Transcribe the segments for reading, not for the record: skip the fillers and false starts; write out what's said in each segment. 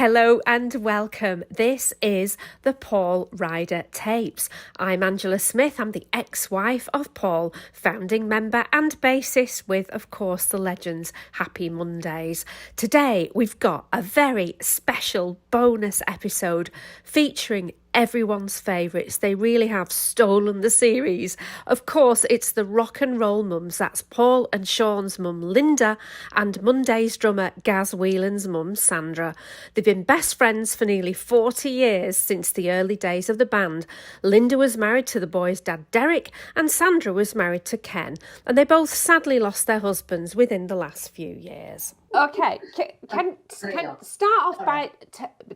Hello and welcome. This is the Paul Ryder Tapes. I'm Angela Smith. I'm the ex-wife of Paul, founding member and bassist with, of course, the legends Happy Mondays. Today we've got a very special bonus episode featuring everyone's favourites. They really have stolen the series. Of course, it's the rock and roll mums. That's Paul and Shaun's mum, Linda, and Monday's drummer, Gaz Whelan's mum, Sandra. They've been best friends for nearly 40 years since the early days of the band. Linda was married to the boys' dad, Derek, and Sandra was married to Ken. And they both sadly lost their husbands within the last few years. Okay, can start off by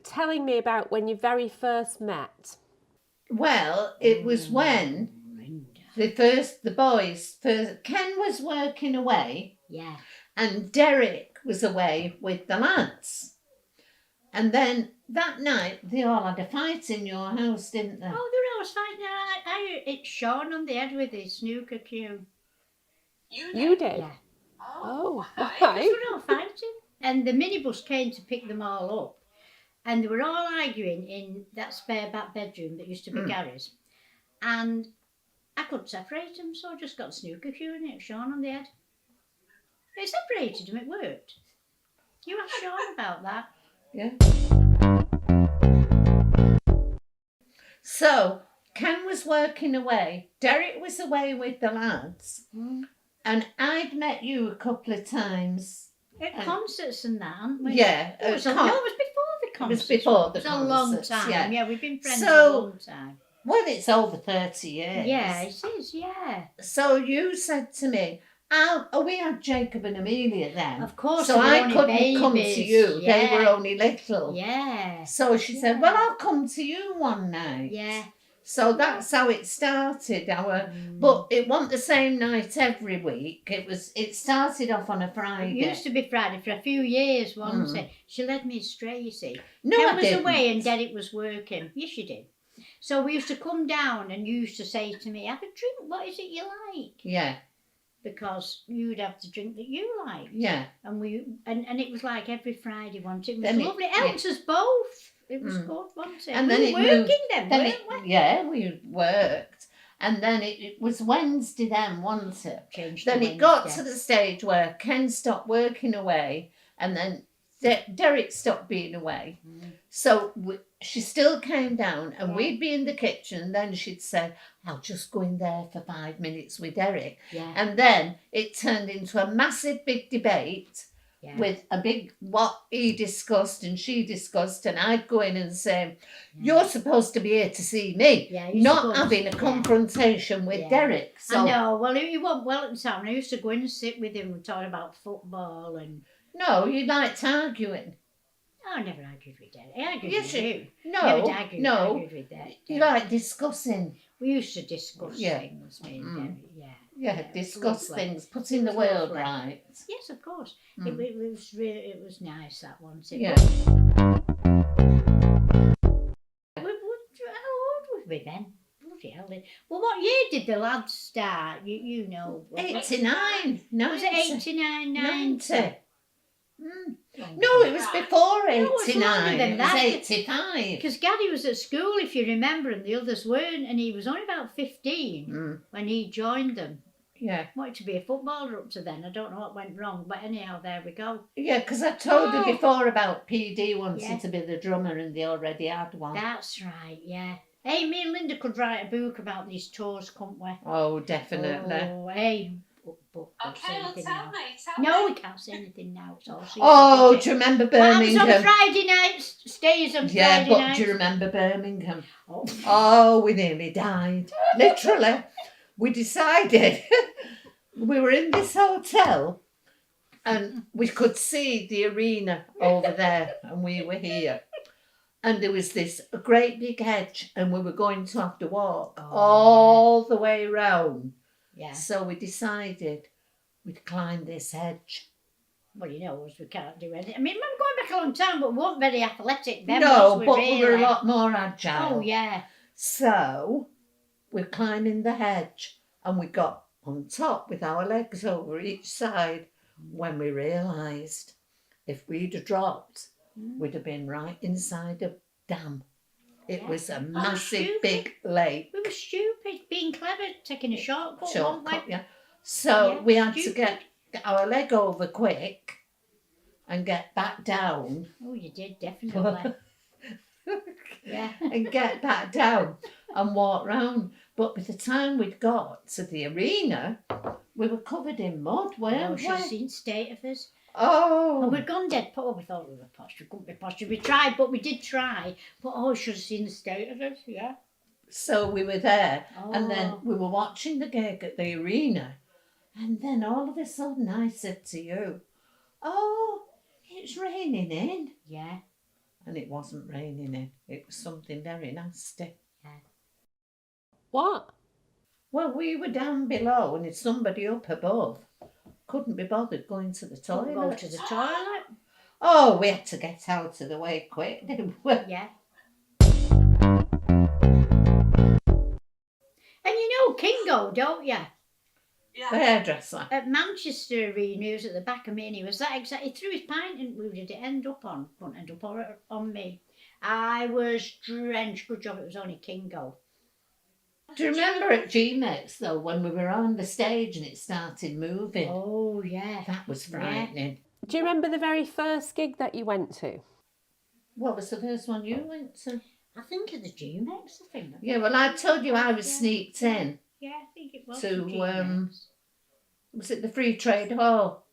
telling me about when you very first met. Well, it was when the boys first. Ken was working away, and Derek was away with the lads. And then that night they all had a fight in your house, didn't they? Oh, they were always fighting. I hit Shaun on the head with his snooker cue. You did? Yeah. Oh, They okay. were all fighting. And the minibus came to pick them all up. And they were all arguing in that spare back bedroom that used to be Gary's. And I couldn't separate them, so I just got snooker cue and hit Shaun on the head. It separated them, it worked. You asked Shaun about that. Yeah. So Ken was working away. Derek was away with the lads. And I'd met you a couple of times. At concerts and that, hadn't we? Yeah. It was before the concerts. It was before the concerts. It was a long time. Yeah, Yeah, we've been friends a long time. Well, it's over 30 years. Yeah, it is, yeah. So you said to me, we had Jacob and Amelia then. Of course. So I couldn't come to you. Yeah. They were only little. Yeah. So she said, well, I'll come to you one night. Yeah. So that's how it started. But it wasn't the same night every week. It started off on a Friday. It used to be Friday for a few years, wasn't it? She led me astray, you see. No, Ken I was didn't. away and Derek was working. Yes, she did. So we used to come down and you used to say to me, have a drink, what is it you like? Yeah. Because you'd have the drink that you liked. Yeah. And and it was like every Friday one. It was Then lovely. It helped us both. It was good, wasn't it? And we then were it working moved, then, weren't we? Yeah, we worked. And then it was Wednesday then, wasn't it? Changed Then to it got Wednesday. to the stage where Ken stopped working away and then Derek stopped being away. So she still came down and we'd be in the kitchen and then she'd say, I'll just go in there for 5 minutes with Derek. Yeah. And then it turned into a massive big debate with a big what he discussed and she discussed, and I'd go in and say, you're supposed to be here to see me, not having a confrontation with Derek. So, I know, well, he wasn't well at the time. I used to go in and sit with him and talk about football and... No, you liked arguing. I never argued with Derek. I argued with you. No, argued with Derek. You like discussing. We used to discuss things, me and Derek, Yeah, discuss things, putting the world right. Yes, of course. It was nice, that one. Yeah. How old were we then? Bloody hell. Well, what year did the lads start? You know. 89. Was it 89, 90? No, it was before 89. No, it was longer than that. It was 85. Because Gary was at school, if you remember, and the others weren't, and he was only about 15 when he joined them. Yeah. Wanted to be a footballer up to then. I don't know what went wrong, but anyhow, there we go. Yeah, because I told you before about PD wanting to be the drummer and they already had one. That's right, yeah. Hey, me and Linda could write a book about these tours, couldn't we? Oh, definitely. Oh, hey. Okay, well, tell me. No, we can't say anything now. It's all oh, do you remember Birmingham? What happens on Friday nights, stays on Friday nights. Yeah, but do you remember Birmingham? Oh, we nearly died. Literally. We decided, we were in this hotel and we could see the arena over there and we were here. And there was this great big hedge and we were going to have to walk all the way round. Yeah. So we decided we'd climb this hedge. Well, you know, we can't do anything. I mean, we're going back a long time, but we weren't very athletic then. No, but really? we were a lot more agile. Oh, yeah. So we're climbing the hedge and we got on top with our legs over each side when we realised if we'd have dropped, we'd have been right inside a dam. It Yeah. was a Oh, massive, stupid. big lake. We were stupid, being clever, taking a shortcut. Shortcut, yeah. So Yeah, we had to stupid. get our leg over quick and get back down. Oh, you did, definitely. Yeah. And get back down and walk round. But by the time we'd got to the arena, we were covered in mud, Oh, weren't you should have we? seen the state of us. Oh, And we'd gone dead poor. We thought we were posh. We couldn't be posh. We tried, but we did try. But oh, you should have seen the state of us, yeah. so we were there, and then Oh. we were watching the gig at the arena, and then all of a sudden I said to you, "Oh, it's raining in," Yeah. and it wasn't raining in. It was something very nasty. What? Well, we were down below, and it's somebody up above. Couldn't be bothered going to the Couldn't toilet. go to the toilet. Oh, we had to get out of the way quick, didn't we? Yeah. And you know Kingo, don't you? Yeah. The hairdresser. At Manchester Arena, he was at the back of me, and he was that exact. He threw his pint, and who did it end up on? Wouldn't end up on me. I was drenched. Good job, it was only Kingo. Do you remember at G-Mex, though, when we were on the stage and it started moving? Oh yeah. That was frightening. Do you remember the very first gig that you went to? What was the first one you went to? I think of the G-Mex, I think. Yeah, well, I told you I was Yeah. sneaked in. Yeah, I think it was To, the G-Mex. Was it the Free Trade Hall?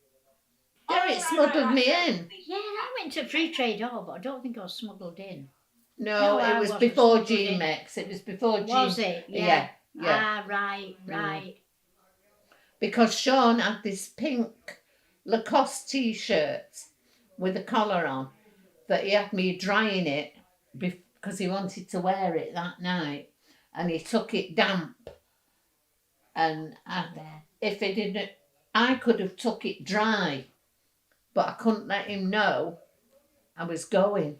Oh, Derek right, smuggled right, me right. in. Yeah, I went to Free Trade Hall, but I don't think I was smuggled in. No, I it was wasn't before smuggled in. G-Mex. It was before Was G. it? Yeah. Ah, right. Because Shaun had this pink Lacoste t-shirt with a collar on that he had me drying it because he wanted to wear it that night, and he took it damp. And if he didn't, I could have took it dry, but I couldn't let him know I was going.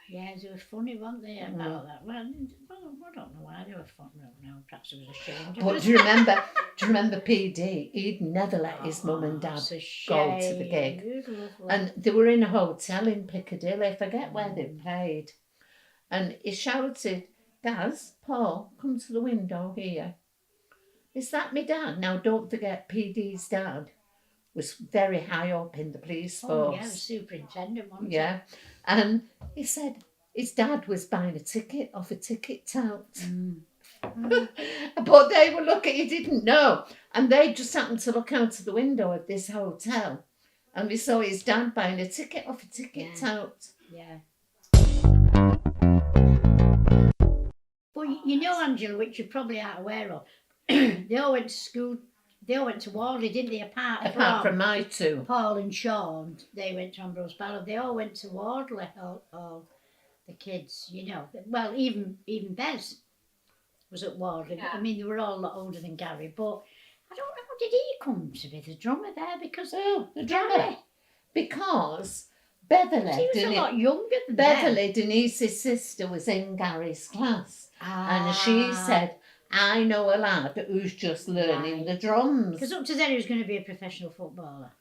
Yeah, they were funny, weren't they, about that? Well, I don't know why they were funny. No, perhaps it was ashamed. But do you remember PD? He'd never let his mum and dad go to the gig. And they were in a hotel in Piccadilly, I forget where they played. And he shouted, "Gaz, Paul, come to the window here. Is that me dad?" Now, don't forget, PD's dad was very high up in the police force. Oh, yeah, the superintendent, wasn't Yeah. And he said his dad was buying a ticket off a ticket tout. But they were looking, he didn't know. And they just happened to look out of the window of this hotel. And we saw his dad buying a ticket off a ticket tout. Yeah. Well, you know, Angela, which you probably aren't aware of, they all went to school, they all went to Wardley, didn't they? Apart from my two. Paul and Shaun, they went to Ambrose Barrow. They all went to Wardley, all the kids, you know. Well, even Bez was at Wardley. Yeah. I mean, they were all a lot older than Gary, but I don't know, did he come to be the drummer there? Because The drummer. Because Beverly, he was a lot younger than Beverly, Denise's sister, was in Gary's class. And she said, "I know a lad who's just learning the drums. Because up to then he was going to be a professional footballer.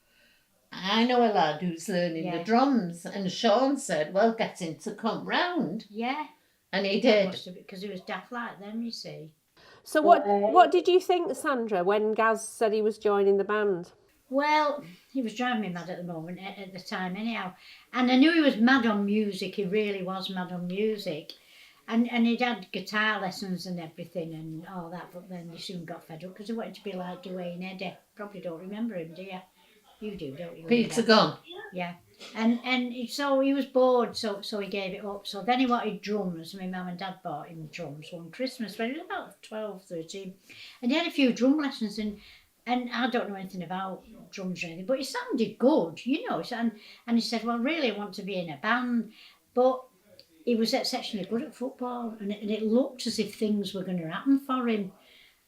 I know a lad who's learning the drums." And Shaun said, "Well, get him to come round." Yeah. And he did. Because he was daft like them, you see. So what did you think, Sandra, when Gaz said he was joining the band? Well, he was driving me mad at the moment, at the time anyhow. And I knew he was mad on music, he really was mad on music. And he'd had guitar lessons and everything and all that, but then he soon got fed up because he wanted to be like Dwayne Eddy. Probably don't remember him, do you? You do, don't you? Peter Gunn. Yeah. And so he was bored, so he gave it up. So then he wanted drums. My mum and dad bought him drums one Christmas when he was about 12, 13. And he had a few drum lessons and I don't know anything about drums or anything, but he sounded good, you know. And he said, "Well, really, I want to be in a band." But he was exceptionally good at football, and it looked as if things were going to happen for him.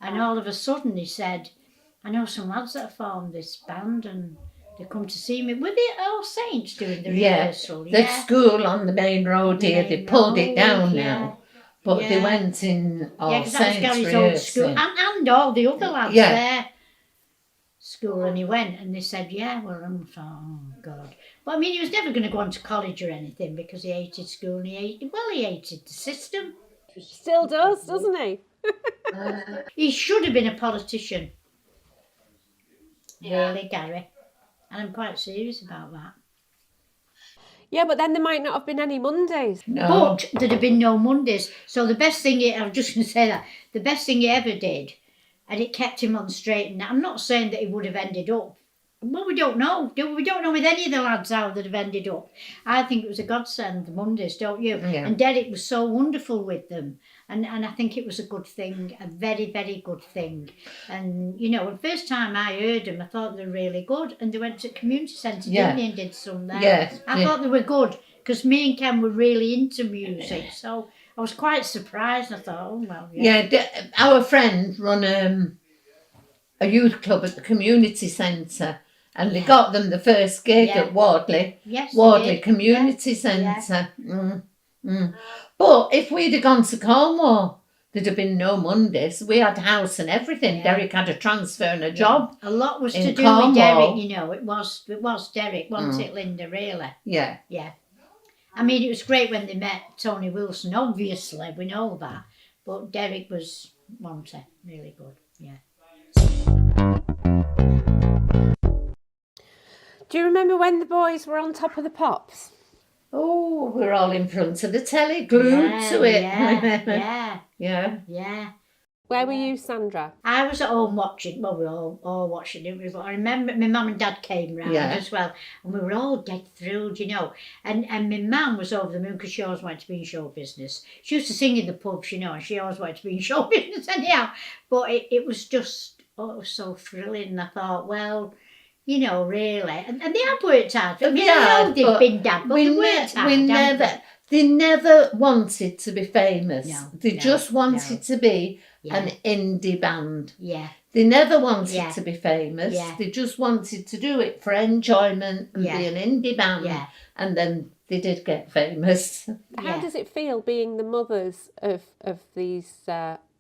And all of a sudden he said, "I know some lads that have formed this band and they come to see me." Were they at All Saints doing the rehearsal? The school on the main road here, they pulled it down now. But they went in All because that was Saints Gary's old school. rehearsing. And all the other lads there. school, and he went, and they said, yeah, well, I thought, oh, God. But, I mean, he was never going to go on to college or anything because he hated school, and he hated the system. Still does, doesn't he? He should have been a politician. Yeah. Really, Gary. And I'm quite serious about that. Yeah, but then there might not have been any Mondays. No. But there'd have been no Mondays. So the best thing, I'm just going to say that, the best thing he ever did, and it kept him on the straight and narrow. I'm not saying that he would have ended up. Well, we don't know. We don't know with any of the lads how they'd have ended up. I think it was a godsend, the Mondays, don't you? Yeah. And Derek was so wonderful with them. And I think it was a good thing, a very, very good thing. And, you know, the first time I heard them, I thought they were really good. And they went to community centre, Yeah. didn't they, and did some there. Yes, I yeah. thought they were good, because me and Ken were really into music. So I was quite surprised. I thought, oh, well, yeah. Yeah, our friend run a youth club at the community centre, and they got them the first gig Yeah. at Wardley. Yes, they Wardley did. Community Centre. But if we'd have gone to Cornwall, there'd have been no Mondays. We had house and everything. Yeah. Derek had a transfer and a job. A lot was in to do Cornwall. with Derek, you know. It was Derek, wasn't it, Linda, really? Yeah. Yeah. I mean, it was great when they met Tony Wilson, obviously, we know that. But Derek was, wasn't he? Really good, yeah. Do you remember when the boys were on Top of the Pops? Oh, we're all in front of the telly, glued to it. Yeah. Where were you, Sandra? I was at home watching, well, we were all watching it, but I remember my mum and dad came round as well, and we were all dead thrilled, you know. And my mum was over the moon because she always wanted to be in show business. She used to sing in the pubs, you know, and she always wanted to be in show business anyhow. But it was just, it was so thrilling. And I thought, well, you know, really. And they have worked hard. I mean, I know they've been daft, but they worked hard. They never wanted to be famous. No, They just wanted to be Yeah. an indie band. Yeah. They never wanted Yeah. to be famous. Yeah. They just wanted to do it for enjoyment and Yeah. be an indie band. Yeah. And then they did get famous. How does it feel being the mothers of these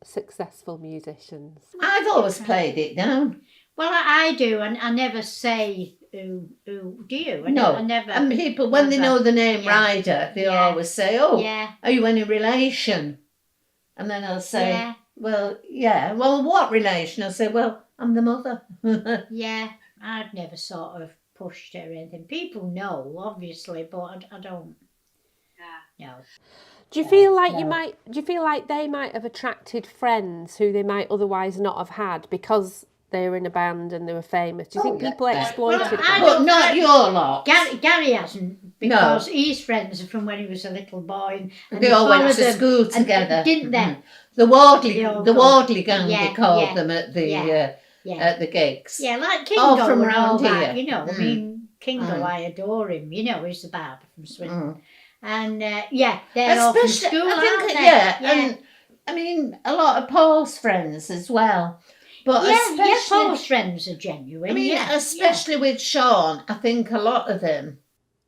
successful musicians? I've always played it down. Well, I do, and I never say who do you? I never. And people, when they know the name Yeah. Ryder, they Yeah. always say, oh, Yeah. are you any relation? And then I'll say, Yeah. well, yeah. Well, what relation? I'll say, well, I'm the mother. Yeah, I've never sort of pushed it or anything. People know, obviously, but I don't. Yeah. No. Do you feel like Do you feel like they might have attracted friends who they might otherwise not have had because they were in a band and they were famous? Do you think people exploited Well, that? But not your lot. Gary hasn't, because his friends are from when he was a little boy, and They all went followed to them, school and together. didn't they? The Wardley gang, Yeah, they called yeah, them at the yeah. at the gigs. Yeah, like Kingo All from and all round that, here. you know. I mean, Kingo, I adore him. You know, he's the barber from Swindon. And they're all from Especially, school, I think, aren't they? and I mean, a lot of Paul's friends as well. But especially, Paul's friends are genuine. I mean, especially with Shaun, I think a lot of them.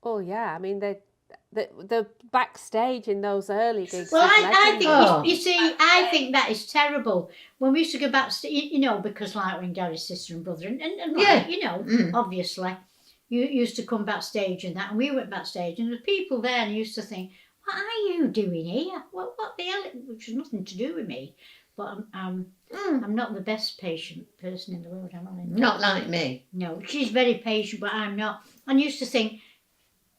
Oh yeah, I mean the backstage in those early gigs. Well, was I think, legendary. you see, I think that is terrible. When we used to go backstage, you know, because like when Gary's sister and brother, and Yeah. you know, obviously, you used to come backstage and that, and we went backstage, and the people there and used to think, what are you doing here? What the hell? Which has nothing to do with me. But I'm not the best patient person in the world, am I? Not like me. No, she's very patient, but I'm not. And used to think,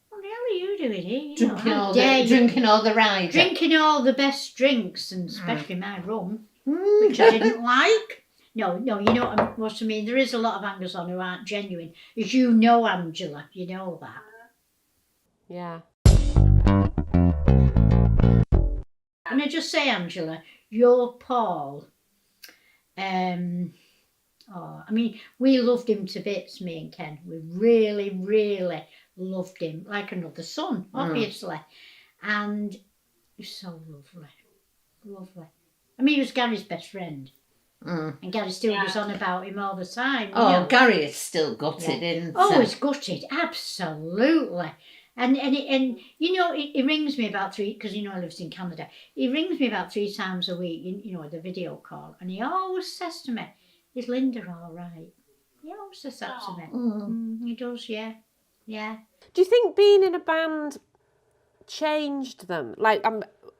what the hell are you doing here? You know, how dare you? Drinking all the Ryder. Drinking all the best drinks, and especially my rum, which I didn't like. No, you know what I mean. There is a lot of hangers on who aren't genuine. As you know, Angela, you know that. Yeah. And I just say, Angela, you're Paul. I mean, we loved him to bits, me and Ken. We really, really loved him, like another son, obviously. And he was so lovely. I mean, he was Gary's best friend. And Gary still goes on about him all the time. You know? Gary is still gutted, isn't Oh, he? he's gutted, absolutely. And you know, he rings me about three, because you know he lives in Canada. He rings me about 3 times a week, you know, the video call, and he always says to me, "Is Linda all right?" He always says that to me. He does, yeah. Yeah. Do you think being in a band changed them? Like,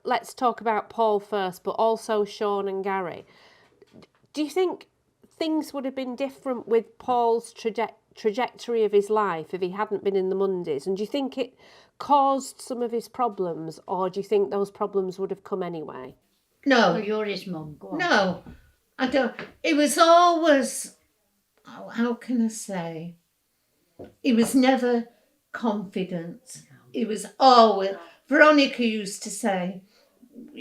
let's talk about Paul first, but also Shaun and Gary. Do you think things would have been different with Paul's trajectory of his life if he hadn't been in the Mondays? And do you think it caused some of his problems, or do you think those problems would have come anyway? No. Well, you're his mum. Go on. No, I don't. It was always, how can I say? He was never confident. He was always, Veronica used to say,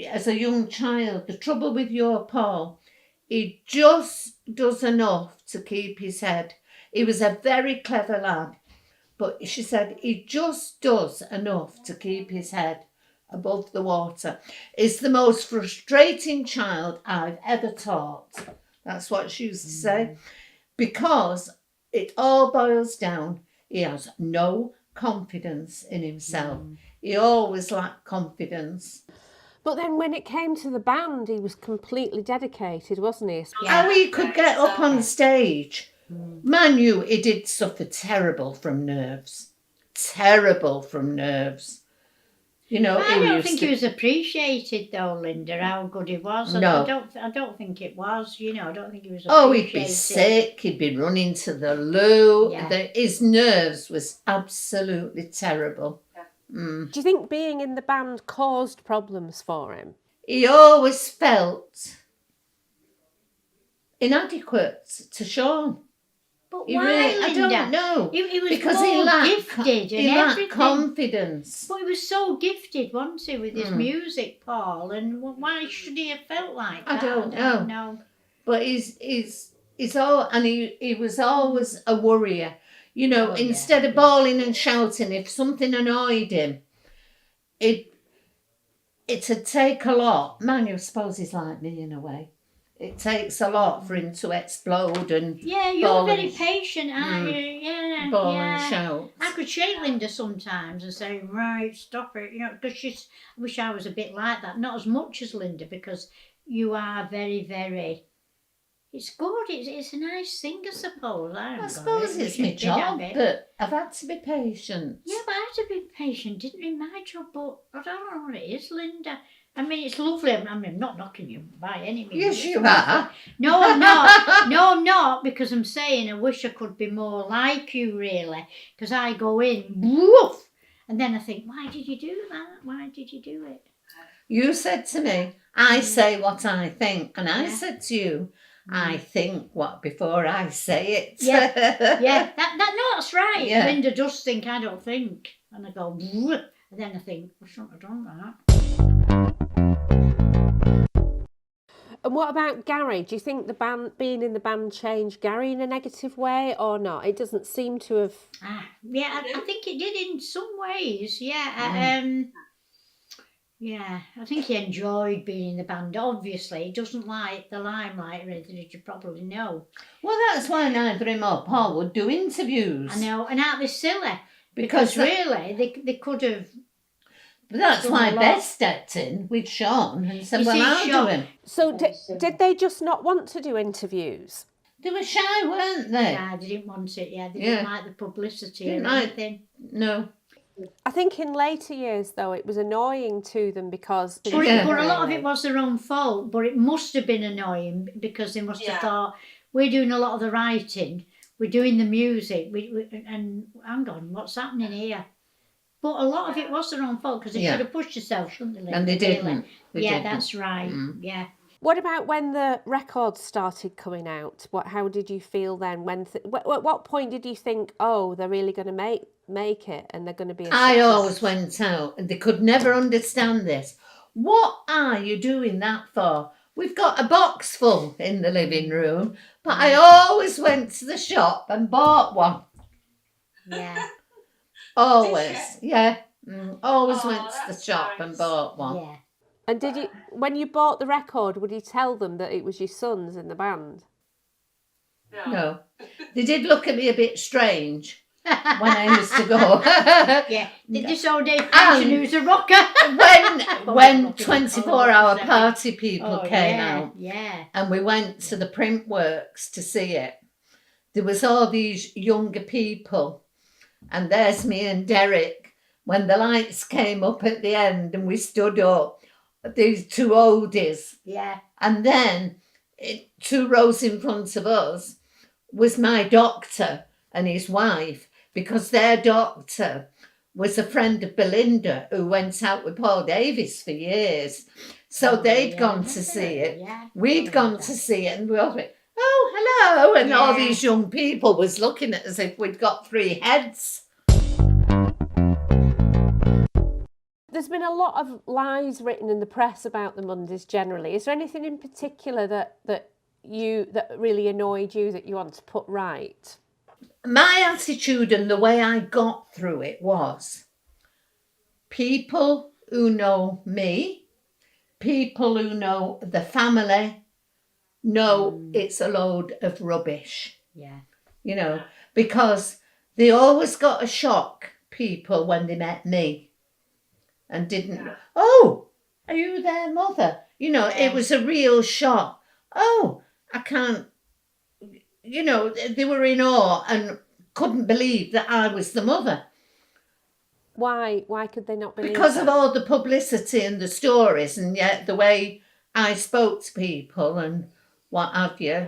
as a young child, the trouble with your Paul, he just does enough to keep his head. He was a very clever lad, but she said he just does enough to keep his head above the water. Is the most frustrating child I've ever taught. That's what she used to say. Because it all boils down, he has no confidence in himself. He always lacked confidence. But then when it came to the band, he was completely dedicated, wasn't he? How he could get up on stage. Man, he did suffer terrible from nerves. Terrible from nerves. You know, I don't think he was appreciated though, Linda, how good he was. No. I don't think it was, you know, I don't think he was appreciated. Oh, he'd be sick, he'd be running to the loo. Yeah. His nerves was absolutely terrible. Do you think being in the band caused problems for him? He always felt inadequate to Shaun. But He why, really, Linda? I don't know. He was because more he lacked, gifted and he lacked everything. confidence. But he was so gifted, wasn't he, with his music, Paul? And why should he have felt like that? I don't know. But he's all, and he was always a worrier. You know, instead of bawling and shouting, if something annoyed him, it'd take a lot. Man, I suppose he's like me in a way. It takes a lot for him to explode and you're very patient, aren't you? Yeah, bawl and shout. I could shake Linda sometimes and say, right, stop it, you know, because I wish I was a bit like that. Not as much as Linda, because you are very, very. It's good. It's a nice thing, I suppose. I suppose it's my job, but I've had to be patient. Yeah, but I had to be patient. Didn't it my job? But I don't know what it is, Linda. I mean, it's lovely. I mean, I'm not knocking you by any means. Yes, you are. No, I'm not. No, I'm not, because I'm saying I wish I could be more like you, really. Because I go in, woof, and then I think, why did you do that? Why did you do it? You said to me, I say what I think. And I said to you, I think what before I say it. Yeah, that's right. Yeah. Linda does think, I don't think. And I go, woof, and then I think, I shouldn't have done that. And what about Gary? Do you think the band, being in the band, changed Gary in a negative way or not? It doesn't seem to have. Yeah, I think it did in some ways. Yeah, I think he enjoyed being in the band. Obviously, he doesn't like the limelight or anything, as you probably know. Well, that's why neither him or Paul would do interviews. I know, and aren't they silly? Because really, they could have. But that's why Beth stepped in with Shaun and said, well, I'll do him. So did they just not want to do interviews? They were shy, weren't they? Yeah, they didn't want it, They didn't like the publicity or anything. No. I think in later years, though, it was annoying to them because... But a lot of it was their own fault, but it must have been annoying because they must have thought, we're doing a lot of the writing, we're doing the music, and hang on, what's happening here? But a lot of it was their own fault because they should have pushed themselves, shouldn't they? Linda? And they didn't. They didn't. That's right. Yeah. What about when the records started coming out? How did you feel then? At what point did you think, oh, they're really going to make it and they're going to be a success? I always went out and they could never understand this. What are you doing that for? We've got a box full in the living room, but I always went to the shop and bought one. Yeah. Always. Yeah. Always went to the shop and bought one. Yeah. And did you, when you bought the record, would you tell them that it was your sons in the band? No. They did look at me a bit strange when I used to go. Yeah. This old day fashion who's a rocker. when 24-hour party people came out. Yeah. And we went to the print works to see it. there was all these younger people, and there's me and Derek when the lights came up at the end and we stood up, these two oldies. Yeah. And then 2 rows in front of us was my doctor and his wife, because their doctor was a friend of Belinda who went out with Paul Davis for years. So they'd gone to see it. Yeah. We'd gone to see it, and we all went, oh, hello. And all Yeah. these young people was looking at us as if we'd got 3 heads. There's been a lot of lies written in the press about the Mondays generally. Is there anything in particular that really annoyed you that you want to put right? My attitude and the way I got through it was people who know me, people who know the family, know it's a load of rubbish. Yeah. You know, because they always got a shock, people, when they met me and didn't, oh, are you their mother? You know, it was a real shock. Oh, I can't, you know, they were in awe and couldn't believe that I was the mother. Why could they not believe Because that? of all the publicity and the stories, and yet the way I spoke to people and what have you.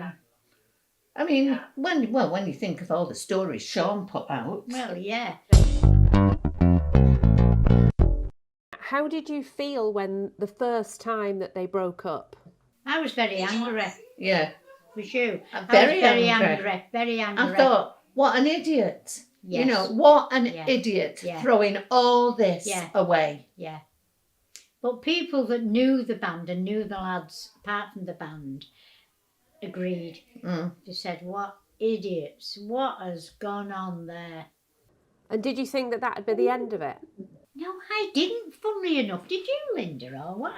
I mean, when you think of all the stories Shaun put out. Well, yeah. How did you feel when the first time that they broke up? I was very angry. Yeah. Was you? Very I was angry. Very angry. I thought, what an idiot. Yes. You know, what an Yeah. idiot Yeah. throwing all this Yeah. away. Yeah. But people that knew the band and knew the lads, apart from the band, agreed. They said, what idiots. What has gone on there? And did you think that that'd be the end of it? No, I didn't, funnily enough. Did you, Linda, or what?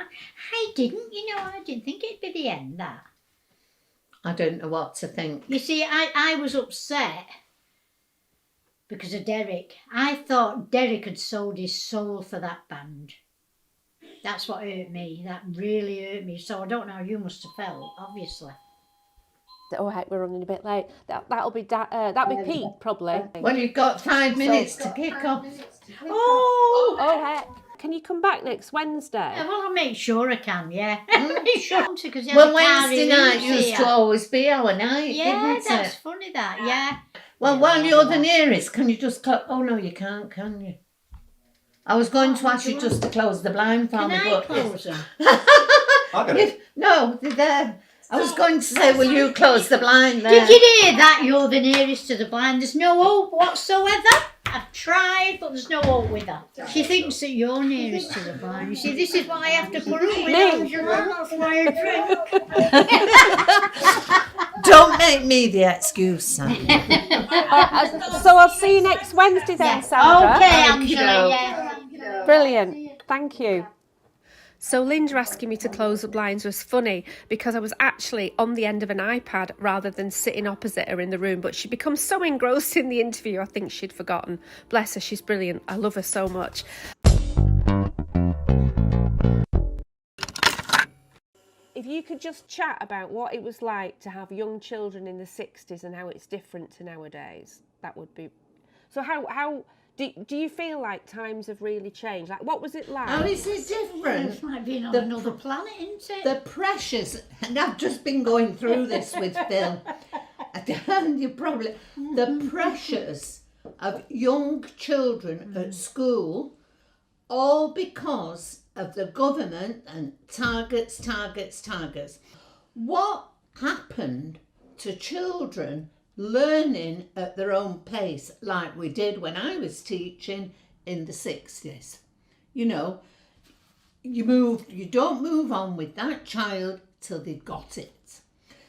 I didn't, I didn't think it'd be the end, that. I don't know what to think. You see, I was upset because of Derek. I thought Derek had sold his soul for that band. That's what hurt me. That really hurt me. So I don't know how you must have felt, obviously. Oh heck, we're running a bit late. That'll be Pete probably. Well, you've got 5 minutes to kick off. Oh heck. Can you come back next Wednesday? Yeah, well, I'll make sure I can, yeah. Make sure, because Well, Wednesday night used to always be our night, yeah, didn't that's it? funny, that, yeah. Well, while you're the nearest, can you just oh no, you can't, can you? I was going to ask you just to close the blind for Can me, I but close them? I got it. no, they're there. I was going to say, will you close the blind there? Did you hear that? You're the nearest to the blind. There's no hope whatsoever. I've tried, but there's no hope with her. She thinks that you're nearest to the blind. You see, this is why I have to put up with Angela. That's why I drink. Don't make me the excuse, Sam. So I'll see you next Wednesday then, Sandra. Okay, Angela, yeah. Brilliant. Thank you. So Linda asking me to close the blinds was funny because I was actually on the end of an iPad rather than sitting opposite her in the room, but she becomes so engrossed in the interview I think she'd forgotten. Bless her, she's brilliant. I love her so much. If you could just chat about what it was like to have young children in the 60s and how it's different to nowadays, that would be... So how do you feel like times have really changed? Like, what was it like? How is it different? It's like being on another planet, isn't it? The pressures, and I've just been going through this with Phil, and you probably, the pressures of young children at school, all because of the government and targets. What happened to children learning at their own pace like we did when I was teaching in the 60s? You know, you don't move on with that child till they've got it.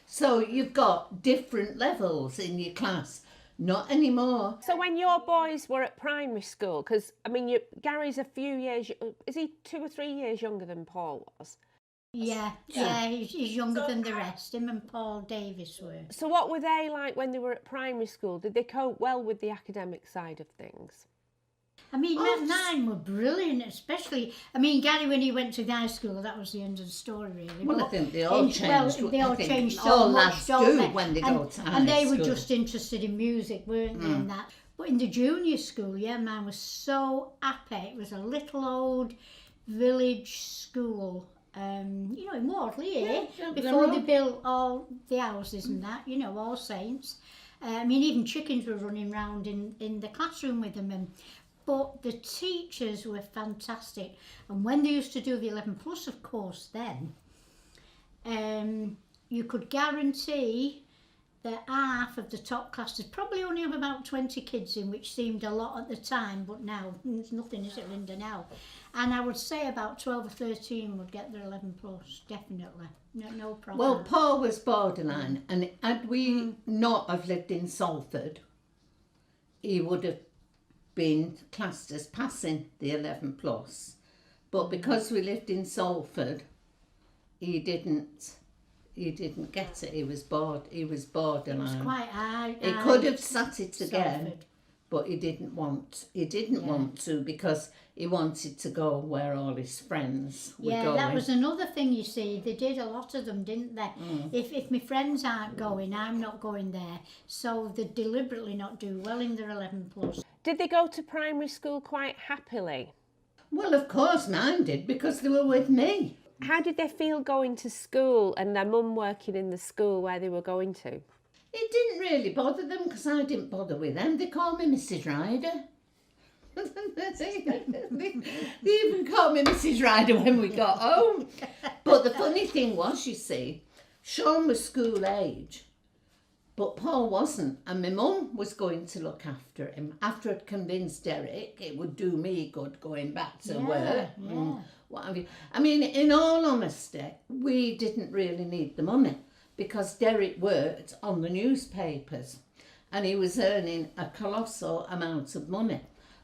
So you've got different levels in your class. Not anymore. So when your boys were at primary school, because, I mean, Gary's a few years... Is he 2 or 3 years younger than Paul was? Yeah, he's younger than the rest. Him and Paul Davis were. So what were they like when they were at primary school? Did they cope well with the academic side of things? I mean, mine were brilliant, especially, I mean, Gary, when he went to high school, that was the end of the story, really. Well, But I think they all changed. Well, they all I think changed so all much, lads don't do they? when they go to high And they were school. just interested in music, weren't they, and that. But in the junior school, yeah, mine was so happy. It was a little old village school, you know, in Wardley, before they built all the houses and that, you know, All Saints. I mean, even chickens were running round in the classroom with them. But the teachers were fantastic. And when they used to do the 11 plus, of course, then, you could guarantee that half of the top classes probably only have about 20 kids in, which seemed a lot at the time, but now there's nothing, is it, Linda, now? And I would say about 12 or 13 would get their 11 plus, definitely. No problem. Well, Paul was borderline, and had we not have lived in Salford, he would have been classed as passing the 11 plus. But because we lived in Salford, he didn't get it. He was borderline. It was quite high. He could have sat it Salford. again, but he didn't want. He didn't want to because he wanted to go where all his friends were going. Yeah, that was another thing, you see. They did, a lot of them, didn't they? If my friends aren't going, I'm not going there. So they deliberately not do well in their 11 plus. Did they go to primary school quite happily? Well, of course mine did, because they were with me. How did they feel going to school and their mum working in the school where they were going to? It didn't really bother them because I didn't bother with them. They called me Mrs. Ryder. They even called me Mrs. Ryder when we got home. But the funny thing was, you see, Shaun was school age, but Paul wasn't. And my mum was going to look after him. After I'd convinced Derek it would do me good going back to work. Yeah. What have you. I mean, in all honesty, we didn't really need the money because Derek worked on the newspapers and he was earning a colossal amount of money.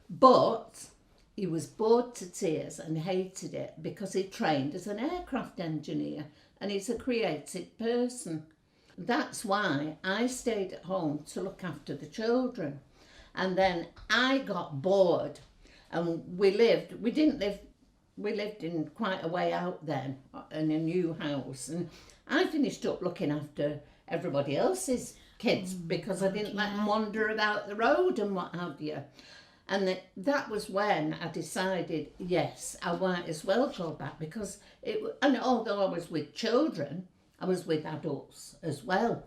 But he was bored to tears and hated it because he trained as an aircraft engineer and he's a creative person. That's why I stayed at home to look after the children. And then I got bored and we lived in quite a way out then in a new house. And I finished up looking after everybody else's kids because I didn't let them wander about the road and what have you. And that was when I decided, yes, I might as well go back because and although I was with children, I was with adults as well.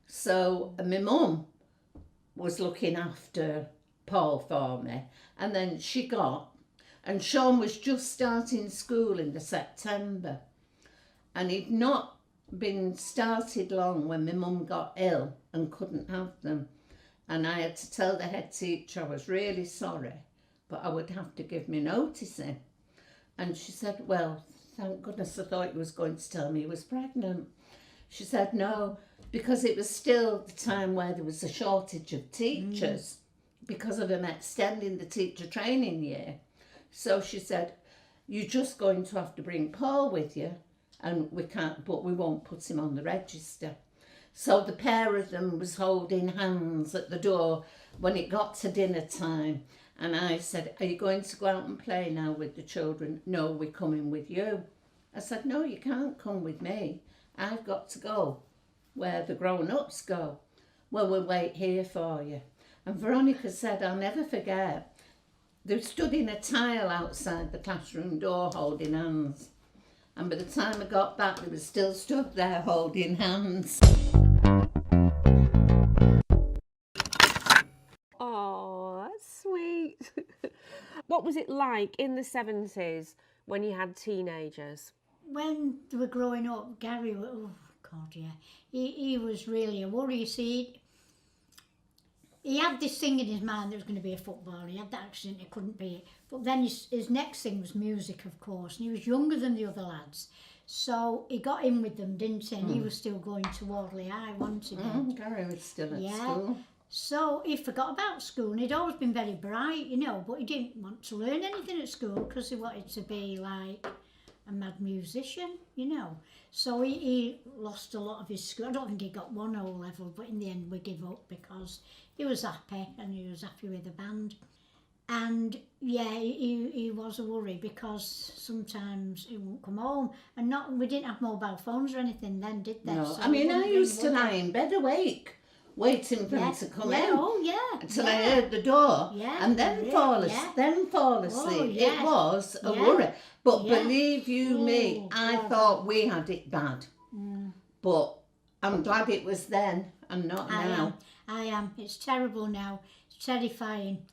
So my mum was looking after Paul for me, and then and Shaun was just starting school in the September, and he'd not been started long when my mum got ill and couldn't have them. And I had to tell the head teacher I was really sorry, but I would have to give me notice in. And she said, well, thank goodness, I thought he was going to tell me he was pregnant. She said, no, because it was still the time where there was a shortage of teachers because of them extending the teacher training year. So she said, you're just going to have to bring Paul with you, and but we won't put him on the register. So the pair of them was holding hands at the door when it got to dinner time. And I said, are you going to go out and play now with the children? No, we're coming with you. I said, no, you can't come with me. I've got to go where the grown-ups go. Well, we'll wait here for you. And Veronica said, I'll never forget, they stood in a tile outside the classroom door holding hands. And by the time I got back, they were still stood there holding hands. Oh, that's sweet. What was it like in the 70s when you had teenagers? When they were growing up, Gary, oh God, yeah, he was really a worry. You see, he had this thing in his mind that was going to be a footballer. He had that accident, he couldn't be it. But then his next thing was music, of course, and he was younger than the other lads. So he got in with them, didn't he? And he was still going to Wardley High, wasn't he? Gary was still at school. So he forgot about school, and he'd always been very bright, you know, but he didn't want to learn anything at school because he wanted to be like a mad musician, you know. So he lost a lot of his school. I don't think he got one O level, but in the end we give up because he was happy and he was happy with the band. And yeah, he was a worry because sometimes he wouldn't come home, and we didn't have mobile phones or anything then, did they? No, So I mean, he I wouldn't used to ring, would lie in bed awake, waiting for him to come in. Oh yeah. Until yeah. I heard the door, Yeah, and then yeah, fall yeah. asleep. yeah. It was a Yeah. worry. But Yeah. believe you me, Oh, I God. thought we had it bad. But I'm glad it was then and not now. I am. It's terrible now. It's terrifying.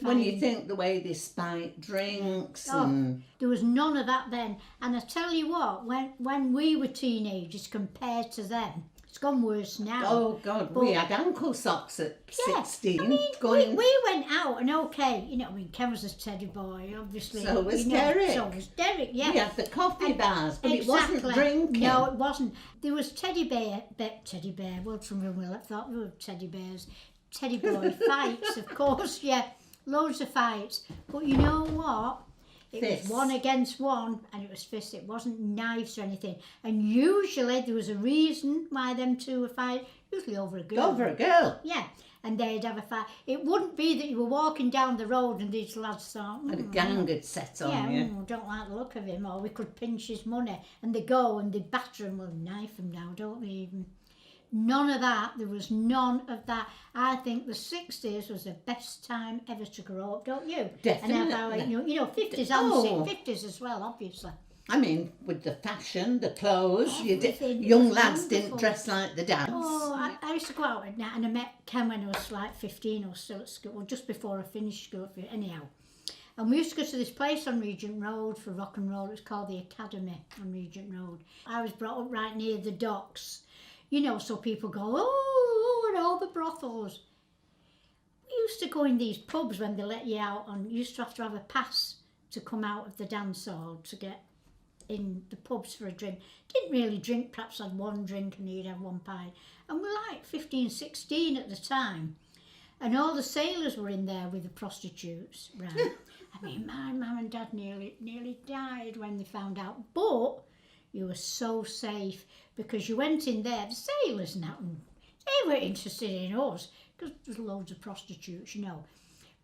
When you think the way they spike drinks Oh, and... there was none of that then. And I tell you what, when we were teenagers compared to them, it's gone worse now. Oh, God, we had ankle socks at Yeah, 16. I mean, going... we went out and okay, Ken was a teddy boy, obviously. So was Derek. So was Derek, yeah. We had the coffee bars, but Exactly. it wasn't drinking. No, it wasn't. There was teddy bear, words from Will, I thought we were teddy bears. Teddy boy fights, of course, yeah. Loads of fights. But you know what? It Fists. was one against one, and it was fists. It wasn't knives or anything. And usually there was a reason why them two were fighting, usually over a girl. Over a girl. Yeah, and they'd have a fight. It wouldn't be that you were walking down the road and these lads thought, And a gang had set on you. don't like the look of him, or we could pinch his money. And they go and they batter him, well, knife him now, don't they even? None of that. There was none of that. I think the 60s was the best time ever to grow up, don't you? Definitely. And have our, 50s Oh. and 50s as well, obviously. I mean, with the fashion, the clothes, Everything, it young was lads wonderful. didn't dress like the dads. Oh, I used to go out at night, and I met Ken when I was like 15 or still at school, well, just before I finished school, anyhow. And we used to go to this place on Regent Road for rock and roll. It was called the Academy on Regent Road. I was brought up right near the docks, so people go, and all the brothels. We used to go in these pubs when they let you out, and you used to have a pass to come out of the dance hall to get in the pubs for a drink. Didn't really drink, perhaps had one drink and you'd have one pint. And we were like 15, 16 at the time. And all the sailors were in there with the prostitutes, right? I mean, my mum and dad nearly died when they found out. But you were so safe because you went in there, the sailors and that, and they weren't interested in us because there's loads of prostitutes,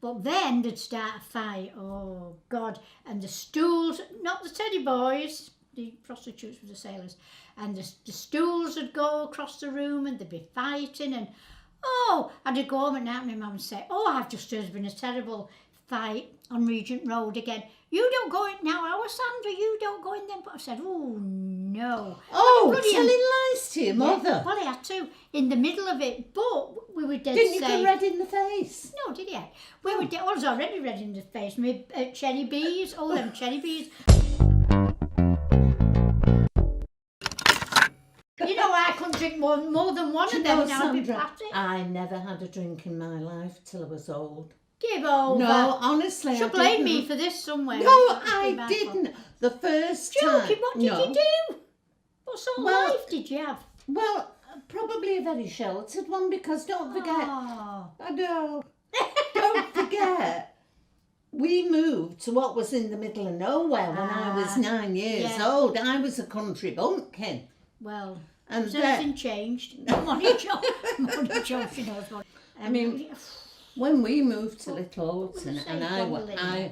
But then they'd start a fight, oh God, and the stools, not the teddy boys, the prostitutes were the sailors, and the stools would go across the room and they'd be fighting, and I'd go home at night and my mum would say, I've just heard there's been a terrible fight on Regent Road again. You don't go in now, Sandra, you don't go in then. But I said, oh no. Telling lies to your mother. Well, I had to, in the middle of it, but we were dead Didn't you safe. get red in the face? No, did you? We were I was already red in the face. My cherry bees, all them cherry bees. I couldn't drink more than one of them. Now I'd be Sandra, plastic. I never had a drink in my life till I was old. Give over. No, honestly, She'll I blame didn't. me for this somewhere. No, I didn't. The first time. Joking, what did you do? What sort of life did you have? Well, probably a very sheltered one because don't forget. Oh. I know. Don't forget. We moved to what was in the middle of nowhere when I was 9 years old. I was a country bumpkin. Well, And has anything changed? Money job, she knows what. I mean, when we moved to Little Holton, say and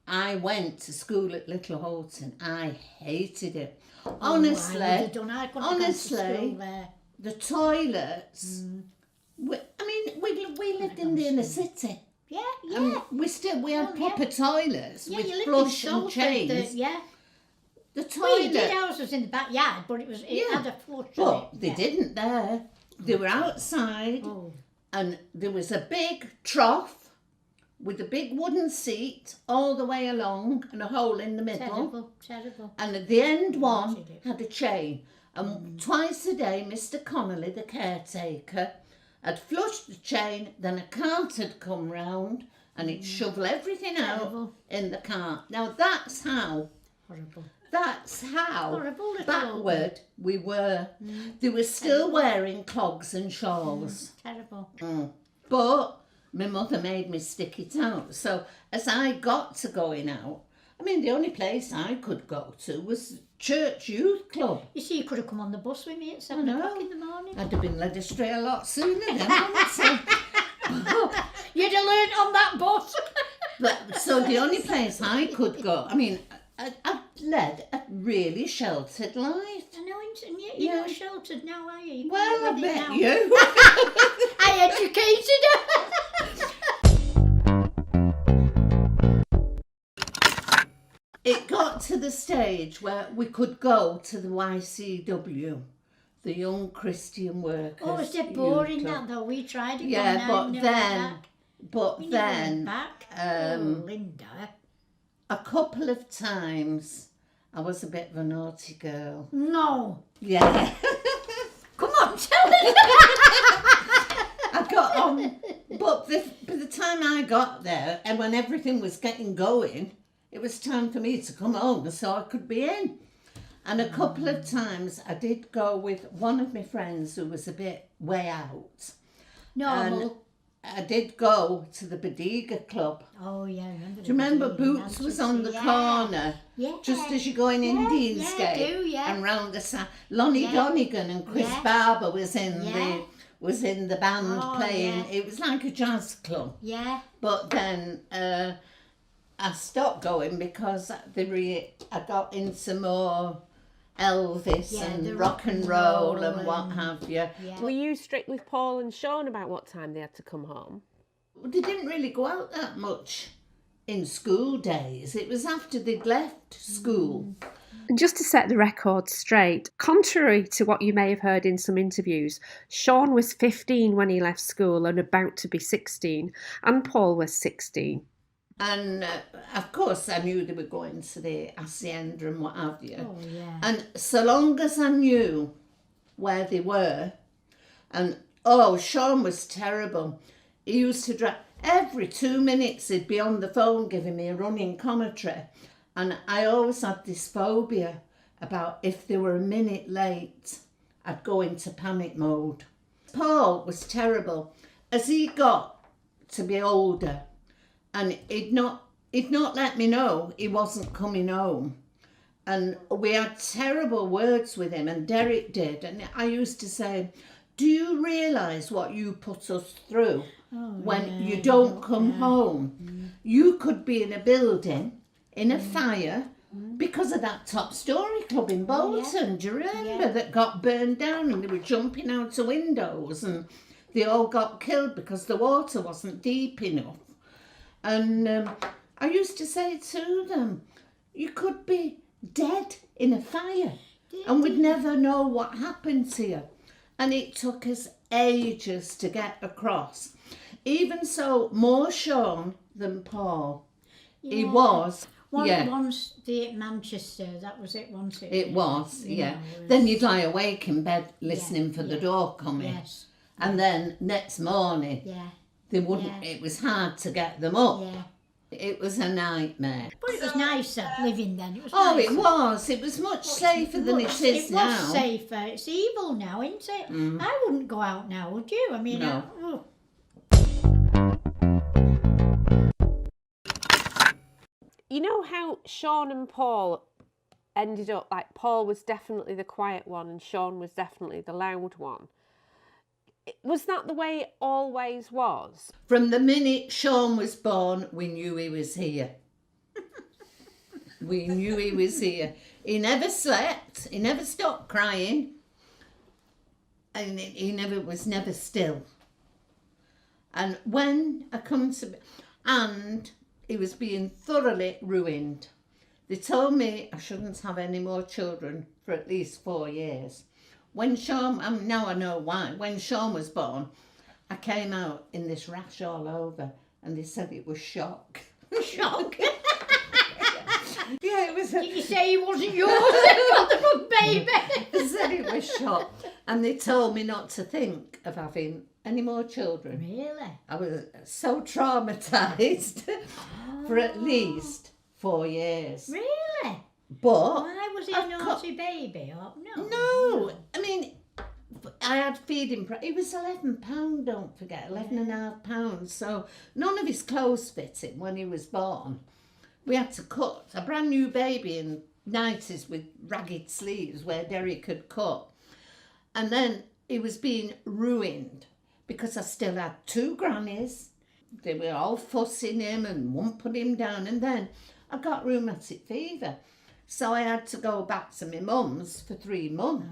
I went to school at Little Holton, I hated it. Honestly, I couldn't have gone to school there. the toilets. We lived in the inner city. Yeah. We had proper toilets Yeah, with you lived flush in and Salford. chains. The Well, you toilet. did ours was in the backyard, but it had a flush in But it. they didn't there. They were outside. Oh. And there was a big trough with a big wooden seat all the way along and a hole in the middle. Terrible. And at the end one Hated it. had a chain. And twice a day, Mr. Connolly, the caretaker, had flushed the chain, then a cart had come round and he'd shovel everything out Terrible. in the cart. Now that's how Horrible. backward Horrible we were. They were still wearing clogs and shawls. Terrible. But my mother made me stick it out. So as I got to going out, the only place I could go to was Church Youth Club. You see, you could have come on the bus with me at 7 o'clock in the morning. I'd have been led astray a lot sooner then, wouldn't I? You'd have learned on that bus. But so the only place I could go, I mean, I've led a really sheltered life. I know, and you're not sheltered now, are you? You Well, I can't live it bet now. you. I educated her. It got to the stage where we could go to the YCW, the Young Christian Workers. Oh, it's dead boring Youth Club. that though. We tried it Yeah, one night, but never then, went back. but We never went then, back. um, Oh, Linda. a couple of times, I was a bit of a naughty girl. No. Yeah. Come on, tell us. I got on, but by the time I got there, and when everything was getting going, it was time for me to come home so I could be in. And a couple of times I did go with one of my friends who was a bit way out. Normal. I did go to the Bodega Club. Oh, yeah, I remember. Do you remember Boots was on the corner? Yeah. Just as you go in Indian's yeah, I Gate do, yeah. and round the side. Lonnie Yeah. Donegan and Chris Yeah. Barber was in Yeah. the band Oh, playing. yeah. It was like a jazz club. Yeah. But then I stopped going because I got into more Elvis Yeah, and the rock and roll and what have you. Yeah. Were you strict with Paul and Shaun about what time they had to come home? They didn't really go out that much in school days. It was after they'd left school. And just to set the record straight, contrary to what you may have heard in some interviews, Shaun was 15 when he left school and about to be 16, and Paul was 16. And of course I knew they were going to the Hacienda and what have you. Oh, yeah. And so long as I knew where they were, and Shaun was terrible. He used to drive, every 2 minutes he'd be on the phone giving me a running commentary. And I always had this phobia about if they were a minute late, I'd go into panic mode. Paul was terrible. As he got to be older, and he'd not let me know he wasn't coming home. And we had terrible words with him, and Derek did. And I used to say, do you realise what you put us through when you don't come home? You could be in a building, in a fire, because of that top story club in Bolton. Do you remember that got burned down and they were jumping out of windows and they all got killed because the water wasn't deep enough? And I used to say to them, you could be dead in a fire and we'd never know what happened to you. And it took us ages to get across. Even so, more Shaun than Paul. He was. Once the Manchester, that was it, once It was, yeah. know, it was- Then you'd lie awake in bed listening for the yeah. door coming. Yes. And then next morning, Yeah. they wouldn't. It was hard to get them up. Yeah. It was a nightmare. But it was nicer living then. It was Oh, nicer. it was. It was much safer than it is now. It was safer. It's evil now, isn't it? I wouldn't go out now, would you? I mean, No. You know how Shaun and Paul ended up, like Paul was definitely the quiet one and Shaun was definitely the loud one. Was that the way it always was? From the minute Shaun was born, we knew he was here. We knew he was here. He never slept. He never stopped crying. And he was never still. And when I come to... And he was being thoroughly ruined. They told me I shouldn't have any more children for at least 4 years. When Shaun, now I know why, when Shaun was born, I came out in this rash all over and they said it was shock. Shock. Yeah, it was. Did you say he wasn't yours? The baby. They said it was shock. And they told me not to think of having any more children. Really? I was so traumatised for at least 4 years. Really? But Why was he I've a got- naughty baby? Oh, no. no, I mean, I had feeding. It was £11, don't forget, 11.5 pounds. So none of his clothes fit him when he was born. We had to cut a brand new baby in 90s with ragged sleeves where Derek could cut. And then he was being ruined because I still had 2 grannies. they were all fussing him and wouldn't put him down. And then I got rheumatic fever. So I had to go back to my mum's for 3 months.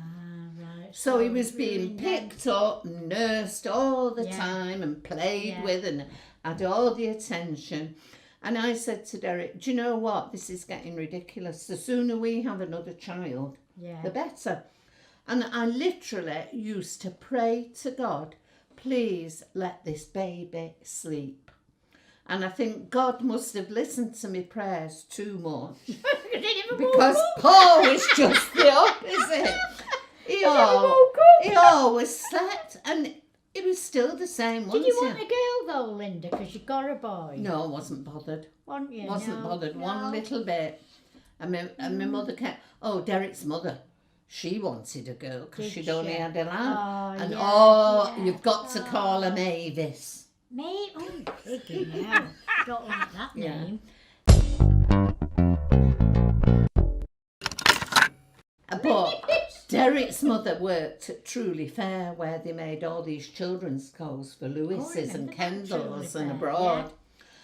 Right. So he was being ruined picked up and nursed all the time and played with and had all the attention. And I said to Derek, do you know what? This is getting ridiculous. The sooner we have another child, the better. And I literally used to pray to God, please let this baby sleep. And I think God must have listened to my prayers too much. Because Paul was just the opposite. He always slept, and it was still the same. Did you want a girl though, Linda? Because you got a boy. No, I wasn't bothered. Weren't you? Wasn't bothered one little bit. And my mother kept. Oh, Derek's mother. She wanted a girl because she'd only had a lad. You've got to call her Mavis. May? Oh, piggy now. Don't like that name. But Derek's mother worked at Truly Fair, where they made all these children's clothes for Lewis's and Kendall's and abroad.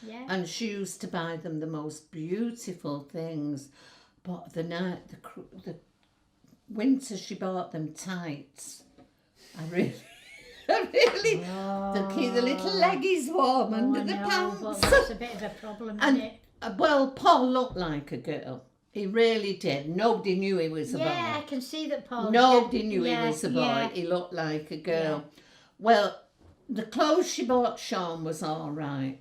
Yeah. And she used to buy them the most beautiful things. But the winter she bought them tights. The little leggies warm under the pants. Well, that's a bit of a problem, isn't it? Well, Paul looked like a girl. He really did. Nobody knew he was a boy. Yeah, I can see that Paul. Nobody knew he was a boy. He looked like a girl. Well, the clothes she bought Shaun was all right.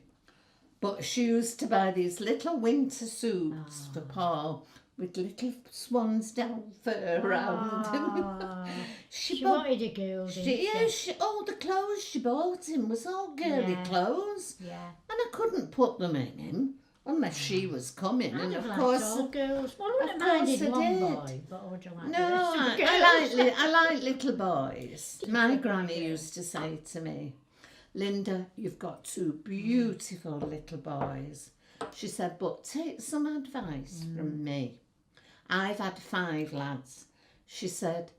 But she used to buy these little winter suits for Paul with little swans down fur around him. She wanted a girl, didn't she? All the clothes she bought him was all girly clothes. Yeah. And I couldn't put them in him unless she was coming. And of course, all girls. Well, I wouldn't have minded one boy, but would you like no, I like little boys. My granny used to say to me, Linda, you've got 2 beautiful little boys. She said, but take some advice from me. I've had 5 lads. She said,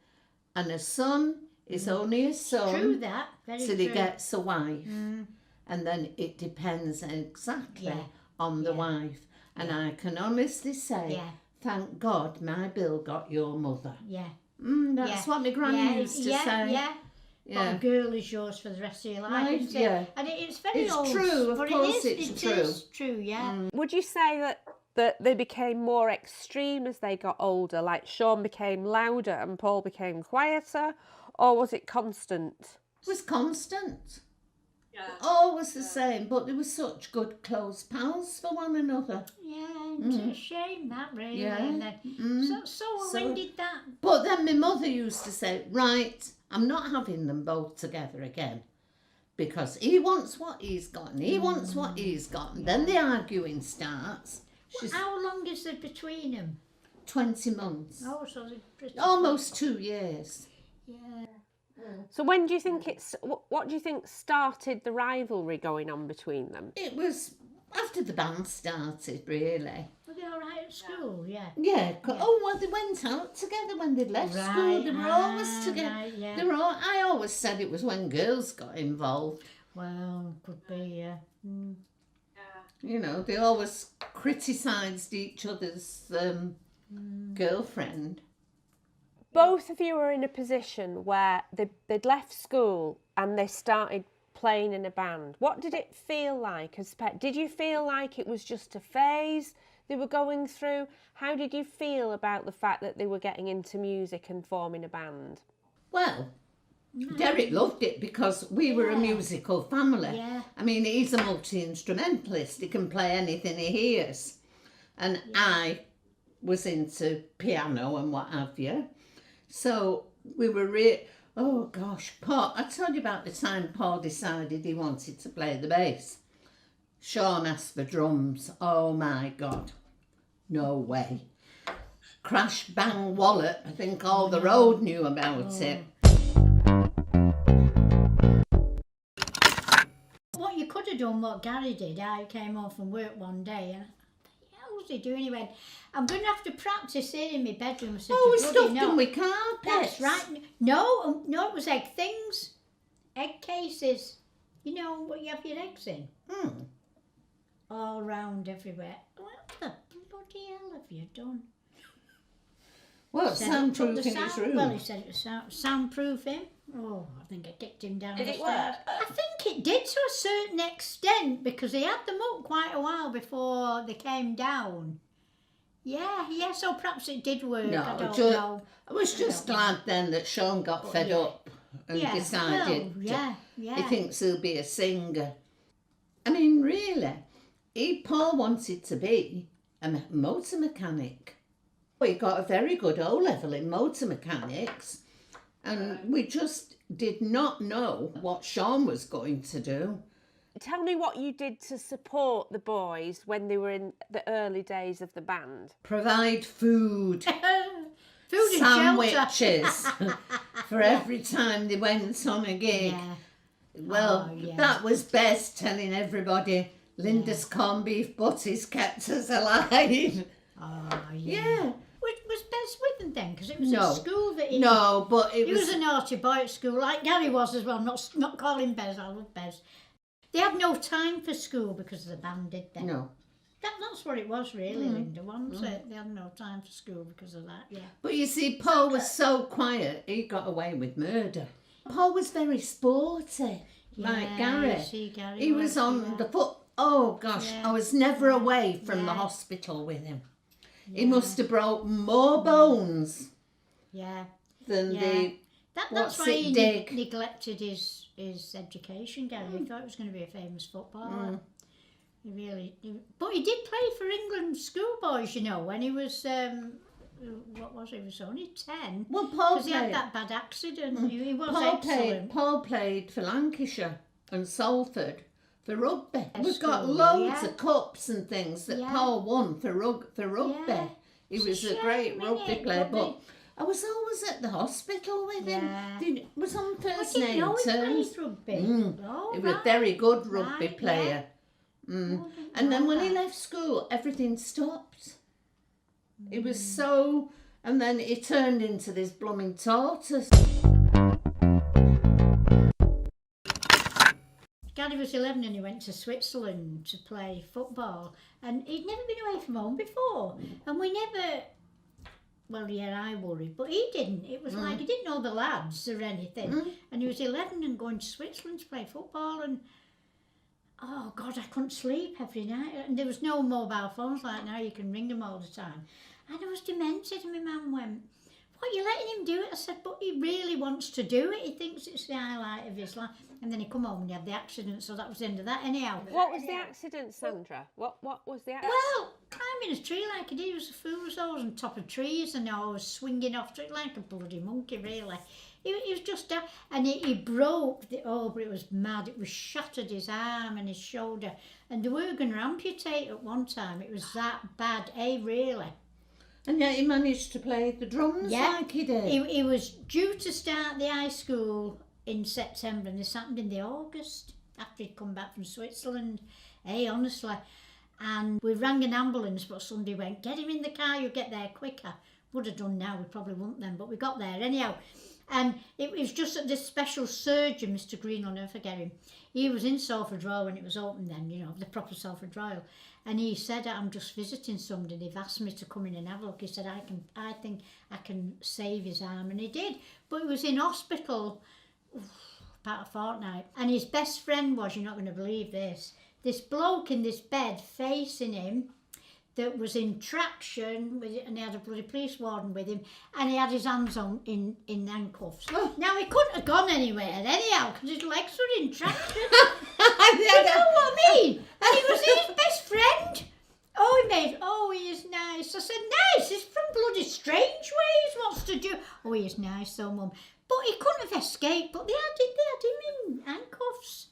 and a son is only a son True that. Very till true. he gets a wife. And then it depends exactly on the wife. And I can honestly say, thank God my Bill got your mother. Yeah. That's what my granny used to say. Yeah. But a girl is yours for the rest of your life, isn't it? Yeah. And it's very It's old. true, of but course it it's is true, yeah. Would you say that they became more extreme as they got older, like Shaun became louder and Paul became quieter, or was it constant? It was constant. Yeah. Always the same, but they were such good close pals for one another. Yeah, it's a shame that really. Yeah. And then, so when did that? But then my mother used to say, right, I'm not having them both together again. Because he wants what he's got and he wants what he's got. And then the arguing starts. How long is there between them? 20 months. Oh, so they're pretty Almost 2 years. Yeah. So when do you think what do you think started the rivalry going on between them? It was after the band started, really. Were they all right at school? Yeah. Yeah. Oh, well, they went out together when they left school. They were always together. Right, yeah. I always said it was when girls got involved. Well, could be, yeah. You know, they always criticised each other's girlfriend. Both of you were in a position where they'd left school and they started playing in a band. What did it feel like? Did you feel like it was just a phase they were going through? How did you feel about the fact that they were getting into music and forming a band? Well, Derek loved it because we were a musical family. Yeah. I mean, he's a multi-instrumentalist. He can play anything he hears. And I was into piano and what have you. So we were oh gosh, Paul, I told you about the time Paul decided he wanted to play the bass. Shaun asked for drums. Oh my God, no way. Crash, bang, wallop. I think all the road knew about it. What you could have done, what Gary did, I came home from work one day and what was he doing? He went, I'm going to have to practice here in my bedroom. I said, Oh, we "You bloody stuffed them not." with carpets. That's right. No, it was egg things. Egg cases. You know what you have your eggs in? All round everywhere. What the bloody hell have you done? Well, soundproofing his room. Well, he said it was soundproofing. Oh, I think I kicked him down Did the it stairs. work? I think it did to a certain extent because he had them up quite a while before they came down. Yeah, so perhaps it did work. No, I don't know. I was just glad then that Shaun got fed up and decided he thinks he'll be a singer. I mean, really, Paul wanted to be a motor mechanic. He got a very good O-level in motor mechanics, and we just did not know what Shaun was going to do. Tell me what you did to support the boys when they were in the early days of the band. Provide food, Food and shelter. sandwiches for every time they went on a gig. Yeah. Well, that was best, telling everybody Linda's corned beef butties kept us alive. Oh, Yeah. Was Bez with them then? Because it was No. at school that he... No, but He was a naughty boy at school, like Gary was as well. Not calling Bez, I love Bez. They had no time for school because of the band, did they? No. That's what it was really, Linda, wasn't it? They had no time for school because of that, yeah. But you see, Paul was so quiet, he got away with murder. Paul was very sporty, like Gary. Gary He was on the foot. Oh gosh, I was never away from the hospital with him. He must have broke more bones than the That's why he Dick? neglected his education, Gary. He thought he was going to be a famous footballer. But he did play for England schoolboys, you know, when he was, what was he? He was only 10. Well, Paul Because he had that bad accident. He was Paul excellent. Paul played for Lancashire and Salford for rugby. We've got school, loads of cups and things that Yeah. Paul won for rugby. Yeah. He It's was a a great shame, rugby innit? player, But but I was always at the hospital with Yeah. him. Was on I first didn't name know he terms. played rugby. Oh, He was a right. very good rugby Right, player. Oh, I didn't And then know when he that. left school, everything stopped. It was so, and then he turned into this blooming tortoise. Gary was 11 and he went to Switzerland to play football, and he'd never been away from home before, and we never, I worried, but he didn't. It was like he didn't know the lads or anything, and he was 11 and going to Switzerland to play football, and oh God, I couldn't sleep every night, and there was no mobile phones like now, you can ring them all the time, and I was demented, and my mum went, "What, you letting him do it?" I said, "But he really wants to do it. He thinks it's the highlight of his life." And then he come home and he had the accident, so that was the end of that anyhow. What was the accident, Sandra? What was the accident? Well, climbing a tree like he did, he was a fool, was always on top of trees and always swinging off to it like a bloody monkey, really. He was just down, and he broke but it was mad. It was shattered his arm and his shoulder, and they were going to amputate at one time. It was that bad, really. And yet he managed to play the drums like he did. He was due to start the high school in September, and this happened in the August after he'd come back from Switzerland. Honestly. And we rang an ambulance, but somebody went, "Get him in the car, you'll get there quicker." Would have done now, we probably wouldn't then, but we got there anyhow. And it was just that this special surgeon, Mr. Green, I'll never forget him, he was in Salford Royal when it was open then, you know, the proper Salford Royal. And he said, "I'm just visiting somebody, they've asked me to come in and have a look." He said, I think I can save his arm, and he did. But he was in hospital about a fortnight, and his best friend was, you're not going to believe this bloke in this bed facing him that was in traction with it, and he had a bloody police warden with him, and he had his hands on in handcuffs. Now he couldn't have gone anywhere anyhow because his legs were in traction. You know what I mean? And he was his best friend. He is nice. I said, "Nice? He's from bloody Strange Ways, wants to do." "Oh, he is nice though, Mum." But he couldn't have escaped, but they had him in handcuffs.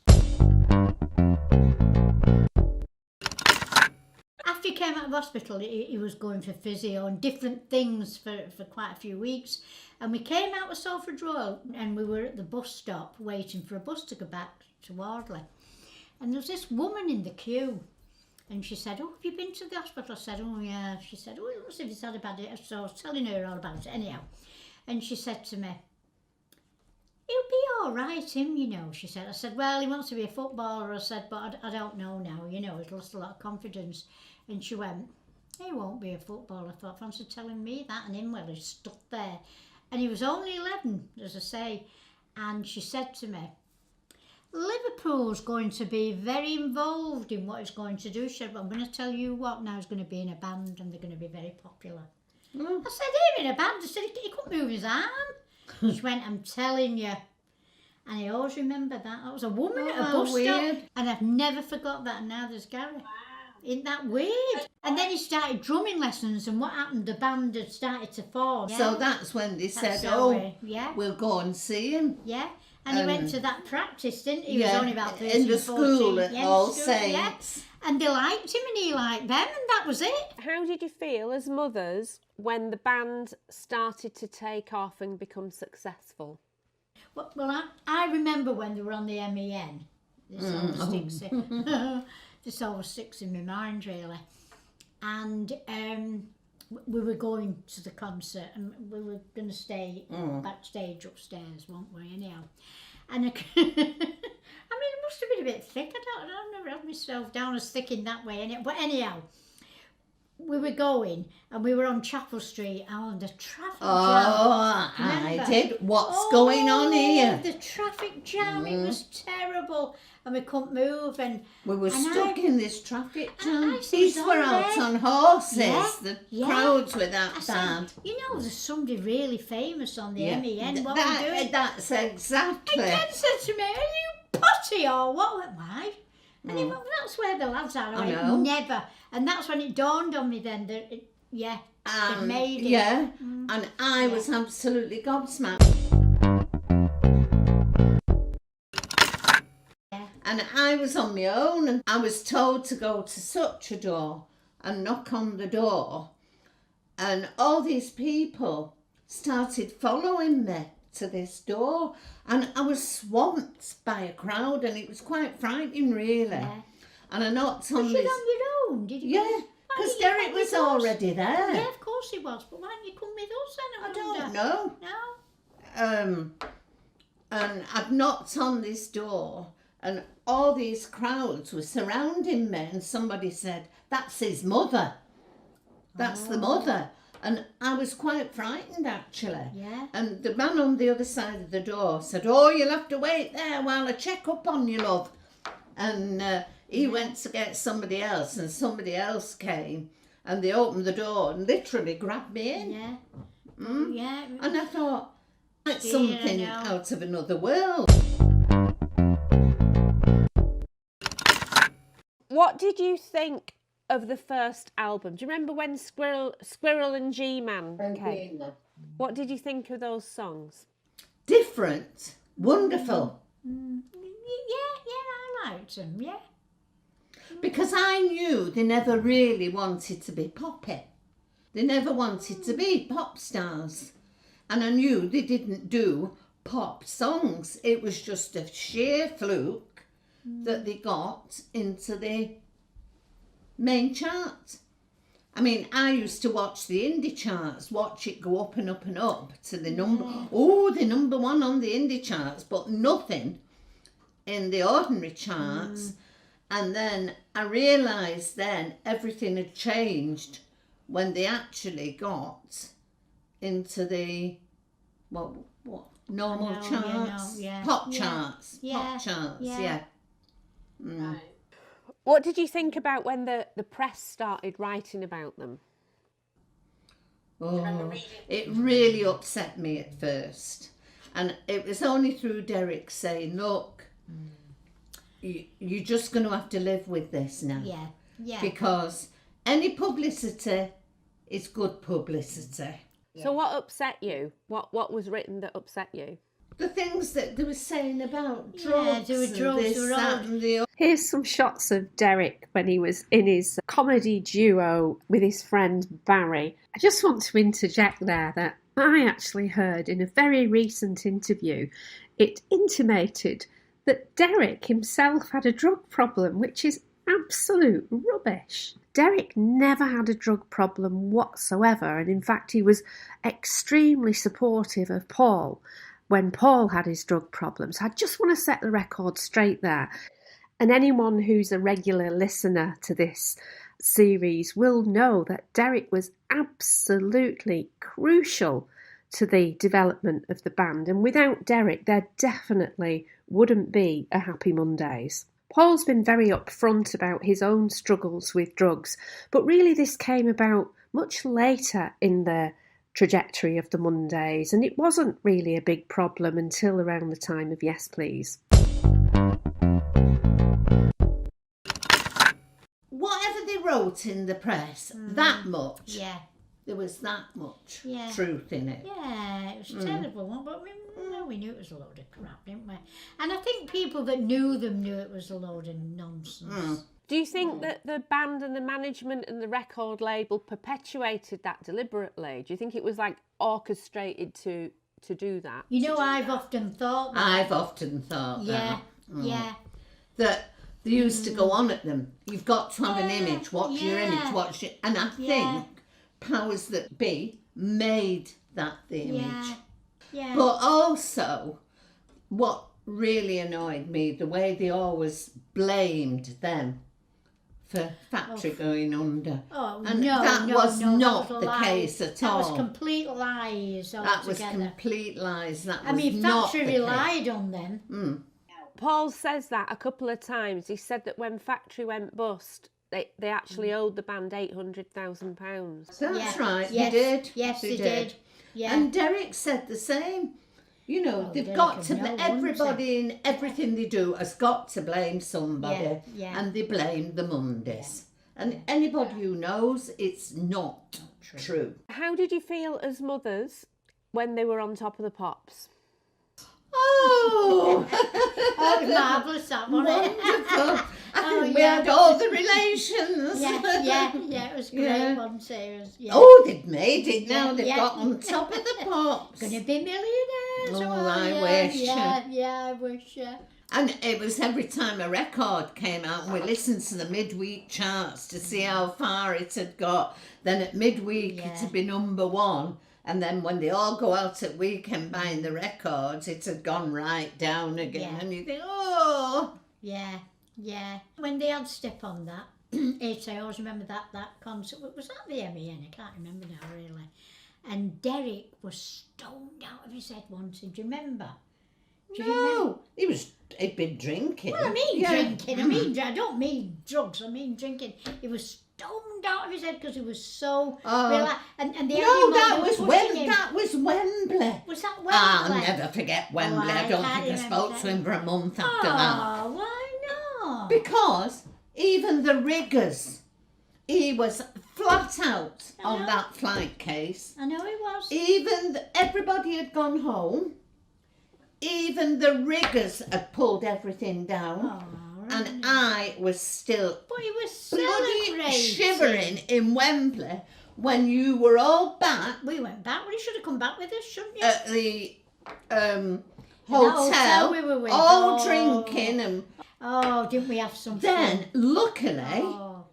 After he came out of hospital, he was going for physio and different things for quite a few weeks. And we came out of Salford Royal and we were at the bus stop waiting for a bus to go back to Wardley. And there was this woman in the queue. And she said, "Oh, have you been to the hospital?" I said, "Oh, yeah." She said, "Oh, it looks as if he's had a bad day." So I was telling her all about it anyhow. And she said to me, He'll be all right, him, you know, she said. I said, well, he wants to be a footballer. I said, but I don't know now, you know, he's lost a lot of confidence. And she went, he won't be a footballer. I thought, fancy telling me that, and him, well, he's stuck there. And he was only 11, as I say. And she said to me, Liverpool's going to be very involved in what he's going to do. She said, but I'm going to tell you what, now he's going to be in a band and they're going to be very popular. I said, him in a band? I said, he couldn't move his arm. She went, I'm telling you. And I always remember that. That was a woman at a bus stop. And I've never forgot that. And now there's Gary. Wow. Isn't that weird? And then he started drumming lessons, and what happened? The band had started to form. So that's when they said, we'll go and see him. Yeah. And he went to that practice, didn't he? He was only about 13, in the 14. school at All Saints. Yeah. And they liked him and he liked them, and that was it. How did you feel as mothers when the band started to take off and become successful? Well, I remember when they were on the MEN. This always sticks in my mind, really. And we were going to the concert, and we were going to stay backstage upstairs, weren't we, anyhow? And I mean, it must have been a bit thick. I've never had myself down as thick in that way. But anyhow, we were going, and we were on Chapel Street, and the traffic jam. Oh, I did. What's going on here? The traffic jam, it was terrible. And we couldn't move, and we were stuck in this traffic jam. These were out on horses. The crowds were that bad. Said, you know, there's somebody really famous on the MEN. What are we doing? That's exactly. And Ken said to me, are you potty or what? I went, why? And he went, well, that's where the lads are. I went, never. And that's when it dawned on me then that, it made it. Yeah, and I was absolutely gobsmacked. And I was on my own, and I was told to go to such a door and knock on the door. And all these people started following me to this door. And I was swamped by a crowd, and it was quite frightening, really. Yeah. And I knocked on this... Was you on your own? Did you? Yeah, because Derek was already there. Yeah, of course he was. But why didn't you come with us then? I don't know. No? And I'd knocked on this door, and all these crowds were surrounding me, and somebody said, that's his mother. That's the mother. And I was quite frightened, actually. Yeah. And the man on the other side of the door said, oh, you'll have to wait there while I check up on you, love. And he went to get somebody else, and somebody else came, and they opened the door and literally grabbed me in. Yeah. Yeah. And I thought, that's something out of another world. What did you think of the first album? Do you remember when Squirrel and G-Man came? What did you think of those songs? Different. Wonderful. Yeah, I liked them, yeah. Because I knew they never really wanted to be poppy. They never wanted to be pop stars. And I knew they didn't do pop songs. It was just a sheer fluke that they got into the main chart. I mean, I used to watch the indie charts, watch it go up and up and up to the number one on the indie charts, but nothing in the ordinary charts. And then I realised then everything had changed when they actually got into the normal charts, pop charts, pop charts, Right. What did you think about when the press started writing about them? Oh, it really upset me at first. And it was only through Derek saying, look, you're just going to have to live with this now. Yeah. Because any publicity is good publicity. So what upset you? What was written that upset you? The things that they were saying about drugs, there were drugs, and this, that and the other. Here's some shots of Derek when he was in his comedy duo with his friend Barry. I just want to interject there that I actually heard in a very recent interview, it intimated that Derek himself had a drug problem, which is absolute rubbish. Derek never had a drug problem whatsoever, and in fact he was extremely supportive of Paul. when Paul had his drug problems. I just want to set the record straight there. And anyone who's a regular listener to this series will know that Derek was absolutely crucial to the development of the band. And without Derek, there definitely wouldn't be a Happy Mondays. Paul's been very upfront about his own struggles with drugs, but really this came about much later in the trajectory of the Mondays, and it wasn't really a big problem until around the time of Yes Please. Whatever they wrote in the press, that much. Yeah. There was that much Yeah. truth in it. Yeah, it was a terrible one, but we knew it was a load of crap, didn't we? And I think people that knew them knew it was a load of nonsense. Do you think that the band and the management and the record label perpetuated that deliberately? Do you think it was like orchestrated to do that? You know, I've often thought that. I've often thought Yeah, that. yeah. That they used to go on at them. You've got to have an image. What's your image? What's your... And I think powers that be made that the image. Yeah, yeah. But also, what really annoyed me, the way they always blamed them for factory going under. Oh, And no, that no, was no, not that was a the lie. case at That all. was complete lies altogether. That was complete lies. That I was mean, not factory the case. relied on them. Paul says that a couple of times. He said that when Factory went bust, they actually owed the band £800,000. That's Yeah. right, Yes. they did. Yes, they did. Yeah. And Derek said the same. You know, Oh, they've Derek got would to, know, everybody in everything they do has got to blame somebody. Yeah, yeah. And they blame the Mondays. And anybody who knows, it's not true. How did you feel as mothers when they were on Top of the Pops? Oh, Oh, it was marvellous, that, wasn't it? wonderful. I think we yeah. had all the relations. Yeah, it was great, Yeah. wasn't it? It was, yeah. Oh, they've made it now. They've Yeah. got on Top of the Pops. Gonna be millionaires. Oh, I wish. Yeah, I wish. And it was every time a record came out and we listened to the midweek charts to see how far it had got. Then at midweek it had been number one. And then when they all go out at weekend buying the records, it had gone right down again. Yeah. And you think, oh. Yeah. When they had Step on that, I always remember that concert. Was that the MEN? I can't remember now, really. And Derek was stoned out of his head once. Do you remember? Do you remember? No, he'd been drinking. Well, I mean Yeah. drinking. I don't mean drugs. I mean drinking. He was stoned out of his head because he was so relaxed. And the No, that animals was were pushing him. that was Wembley. Was that Wembley? I'll never forget Wembley. I don't can't think I remember spoke that. to him for a month after that. Oh, why not? Because even the riggers, he was flat out on that flight case. I know he was. Even everybody had gone home. Even the riggers had pulled everything down. Oh, And I was still but he was bloody celebrating. shivering in Wembley when you were all back We went back. Well, you should have come back with us, shouldn't you? at the hotel hotel, we were with. all Oh. drinking. And Oh, didn't we have some then, fun? luckily, Oh.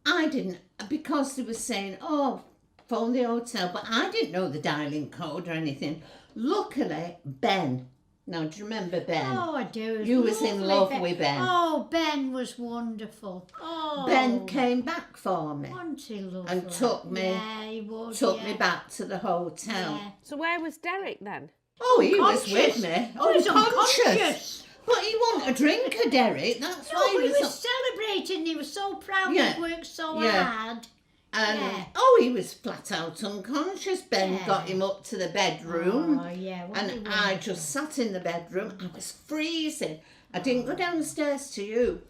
I didn't, because they were saying, oh, phone the hotel, but I didn't know the dialing code or anything. Luckily, Ben. Now, do you remember Ben? Oh, I do. You was in Lovely love with Ben. Oh, Ben was wonderful. Oh, Ben came back for me, wasn't he lovely? and took me back to the hotel. Yeah. So where was Derek then? Oh, he was Unconscious. with me. Oh, he was Unconscious. unconscious. But he wasn't a drinker, Derek. That's No, why but he he was. was celebrating. He was so proud. Yeah. He worked so Yeah. hard. And Yeah. he was flat out unconscious. Ben Yeah. got him up to the bedroom. Oh, yeah. wasn't he And I wonderful? just sat in the bedroom. I was freezing. I didn't go downstairs to you.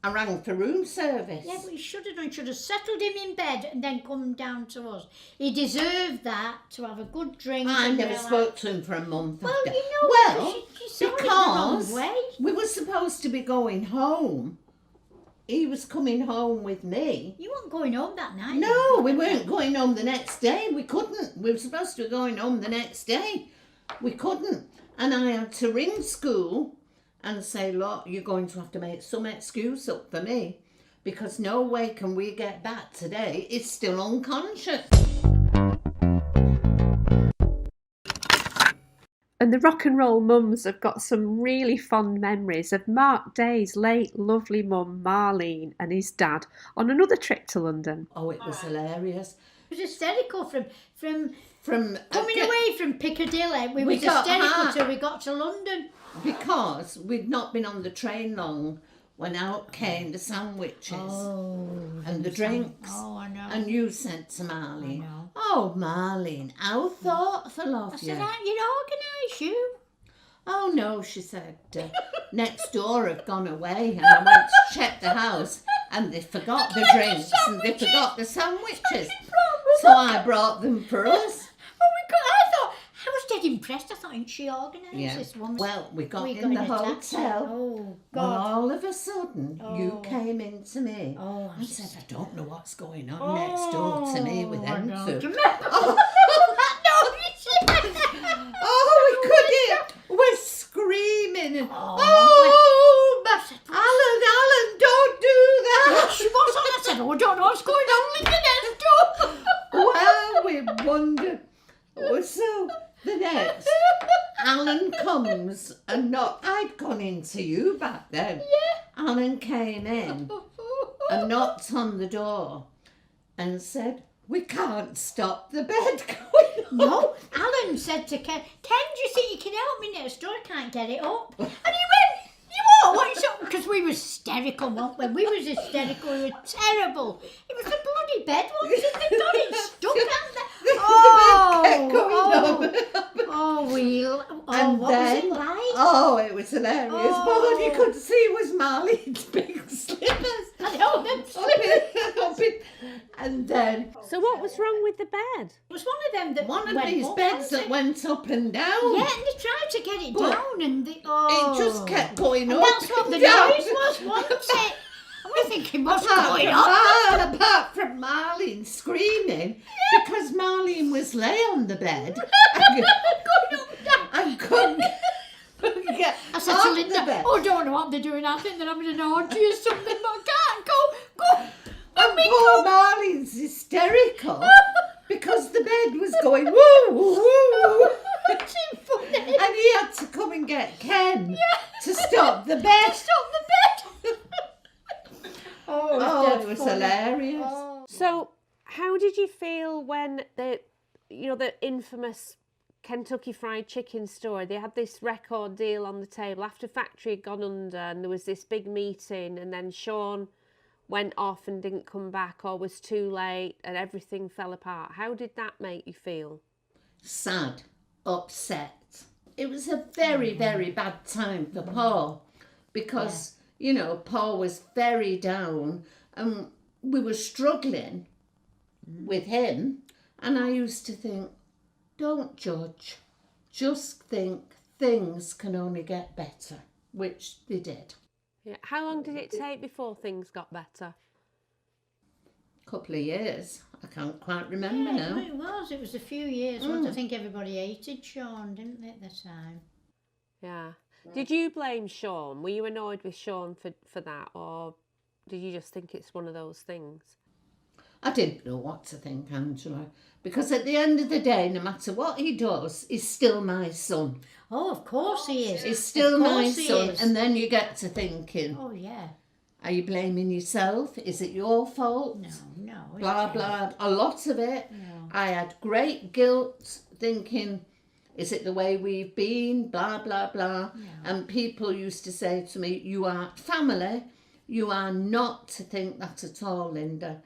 I rang for room service. Yeah, but he should have done. He should have settled him in bed and then come down to us. He deserved that, to have a good drink. I and never relax. spoke to him for a month Well, after. you know, well, she saw it the wrong because way. we were supposed to be going home. He was coming home with me. You weren't going home that night. No, we weren't going home the next day. We couldn't. We were supposed to be going home the next day. We couldn't. And I had to ring school and say, look, you're going to have to make some excuse up for me, because no way can we get back today. It's still unconscious. And the rock and roll mums have got some really fond memories of Mark Day's late lovely mum Marlene and his dad on another trip to London. Oh, it was hilarious. It was hysterical from coming uh, away from Piccadilly. We We was got hysterical hard. till we got to London. Because we'd not been on the train long when out came the sandwiches and the drinks. Oh, I know. And you said to Marlene, I know. "Oh, Marlene, how thoughtful of I you." said, "Aren't you organised, you?" "Oh, no," she said. "Next door have gone away and I went to check the house and they forgot the drinks and they forgot the sandwiches. So I brought them for us." I was dead impressed. I thought, ain't she organised, this woman? Well, we got in in the a taxi. hotel. Oh, Well, God. all of a sudden, you Oh. came in to me Oh, and said, "I don't know what's going on next door to me with I them know. two." Do you remember that noise? Oh, we could hear. We're screaming. And, Alan, don't do that. She was on. I said, "Oh, I don't know what's going on in the next door." Well, we wondered. So the next, Alan comes and I'd gone into you back then. Yeah. Alan came in and knocked on the door and said, "We can't stop the bed going on." No, Alan said to Ken, "Ken, do you think you can help me next door? I can't get it up." And he went, "You what? What's up?" Because we were hysterical, weren't we? We was hysterical. We were terrible. It was the bloody bed once, and they got it stuck, hadn't they? The bed kept going up. And And what then, was it like? oh, it was hilarious. Oh. But all you could see was Marlene's big slippers. I know, them Up slippers. in- up in- And then So what was wrong with the bed? It was one of them that one of went these up, beds wasn't that it? went up and down. Yeah, and they tried to get it But down, and It just kept going And up. that's what the and down. noise was, wasn't it? And we're thinking, what's Apart going from on? apart from Marlene screaming, because Marlene was lay on the bed and couldn't get I said off to the Linda, bed. "Oh, I don't know what they're doing. I think they're having an orgy or something, but I can't go. And poor Marlene's hysterical because the bed was going woo, woo, woo. It's funny. And he had to come and get Ken to stop the bed. Stop the bed. Oh, it was hilarious. So how did you feel when the infamous Kentucky Fried Chicken store, they had this record deal on the table after factory had gone under and there was this big meeting and then Shaun went off and didn't come back or was too late and everything fell apart. How did that make you feel? Sad, upset. It was a very, very bad time for Paul because, Paul was very down and we were struggling with him. And I used to think, don't judge, just think things can only get better, which they did. Yeah. How long did it take before things got better? Couple of years. I can't quite remember now. It was a few years. I think everybody hated Shaun, didn't they, at the time? Yeah. Did you blame Shaun? Were you annoyed with Shaun for that, or did you just think it's one of those things? I didn't know what to think, Angela, because at the end of the day, no matter what he does, he's still my son. Oh, of course he is. He's still Of my course he son. is. And then you get to thinking, Oh, yeah. are you blaming yourself? Is it your fault? No. Blah, blah. A lot of it. No. I had great guilt thinking, is it the way we've been? Blah, blah, blah. And people used to say to me, you are family. You are not to think that at all, Linda.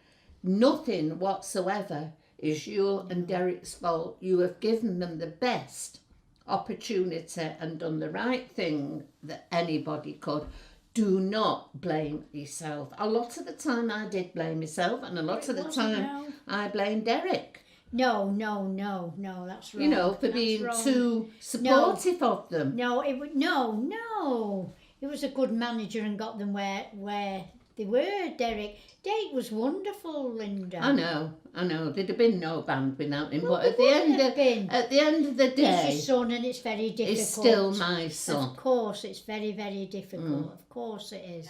Nothing whatsoever is you and Derek's fault. You have given them the best opportunity and done the right thing that anybody could. Do not blame yourself. A lot of the time I did blame myself, and a lot of the time I blamed Derek. No, that's wrong. For being too supportive of them. No, He was a good manager and got them where they were, Derek. Derek was wonderful, Linda. I know. There'd have been no band without him. Well, But at there the end wouldn't have been. at the end of the He's day, your son and it's very difficult. he's still my son. Of course, it's very, very difficult. Of course it is.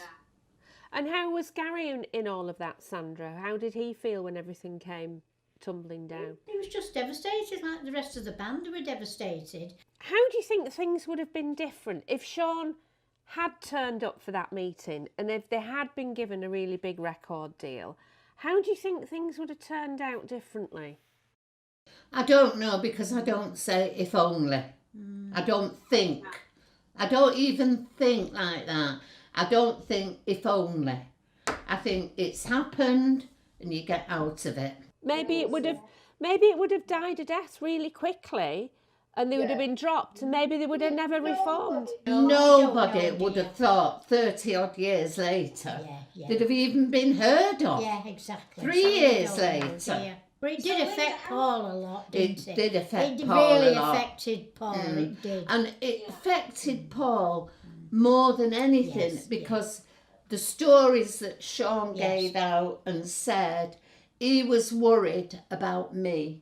And how was Gary in all of that, Sandra? How did he feel when everything came tumbling down. He was just devastated, like the rest of the band were devastated. How do you think things would have been different if Shaun had turned up for that meeting and if they had been given a really big record deal? How do you think things would have turned out differently? I don't know, because I don't say if only. I don't even think like that. I don't think if only. I think it's happened and you get out of it. Maybe it would have died a death really quickly and they would have been dropped and maybe they would have never reformed. Nobody would have thought 30 odd years later they'd have even been heard of. Yeah, exactly. 3 years later. Yeah. But it did affect Paul a lot, didn't it? It did affect it Paul a really lot. affected Paul, it did. And it affected Paul more than anything, because the stories that Shaun gave out and said, he was worried about me.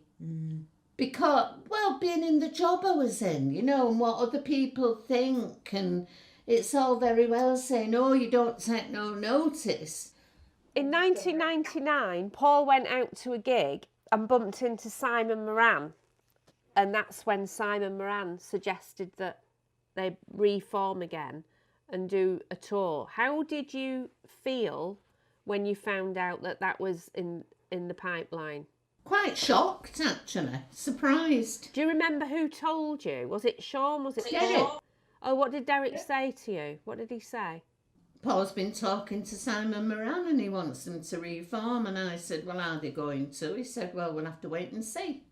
Because, well, being in the job I was in, you know, and what other people think, and it's all very well saying, oh, you don't take no notice. In 1999, Paul went out to a gig and bumped into Simon Moran, and that's when Simon Moran suggested that they reform again and do a tour. How did you feel when you found out that that was in the pipeline? Quite shocked, actually. Surprised. Do you remember who told you? Was it Shaun? Was it Derek. Paul? Oh, what did Derek say to you? What did he say? Paul's been talking to Simon Moran and he wants them to reform, and I said, well, are they going to? He said, well, we'll have to wait and see.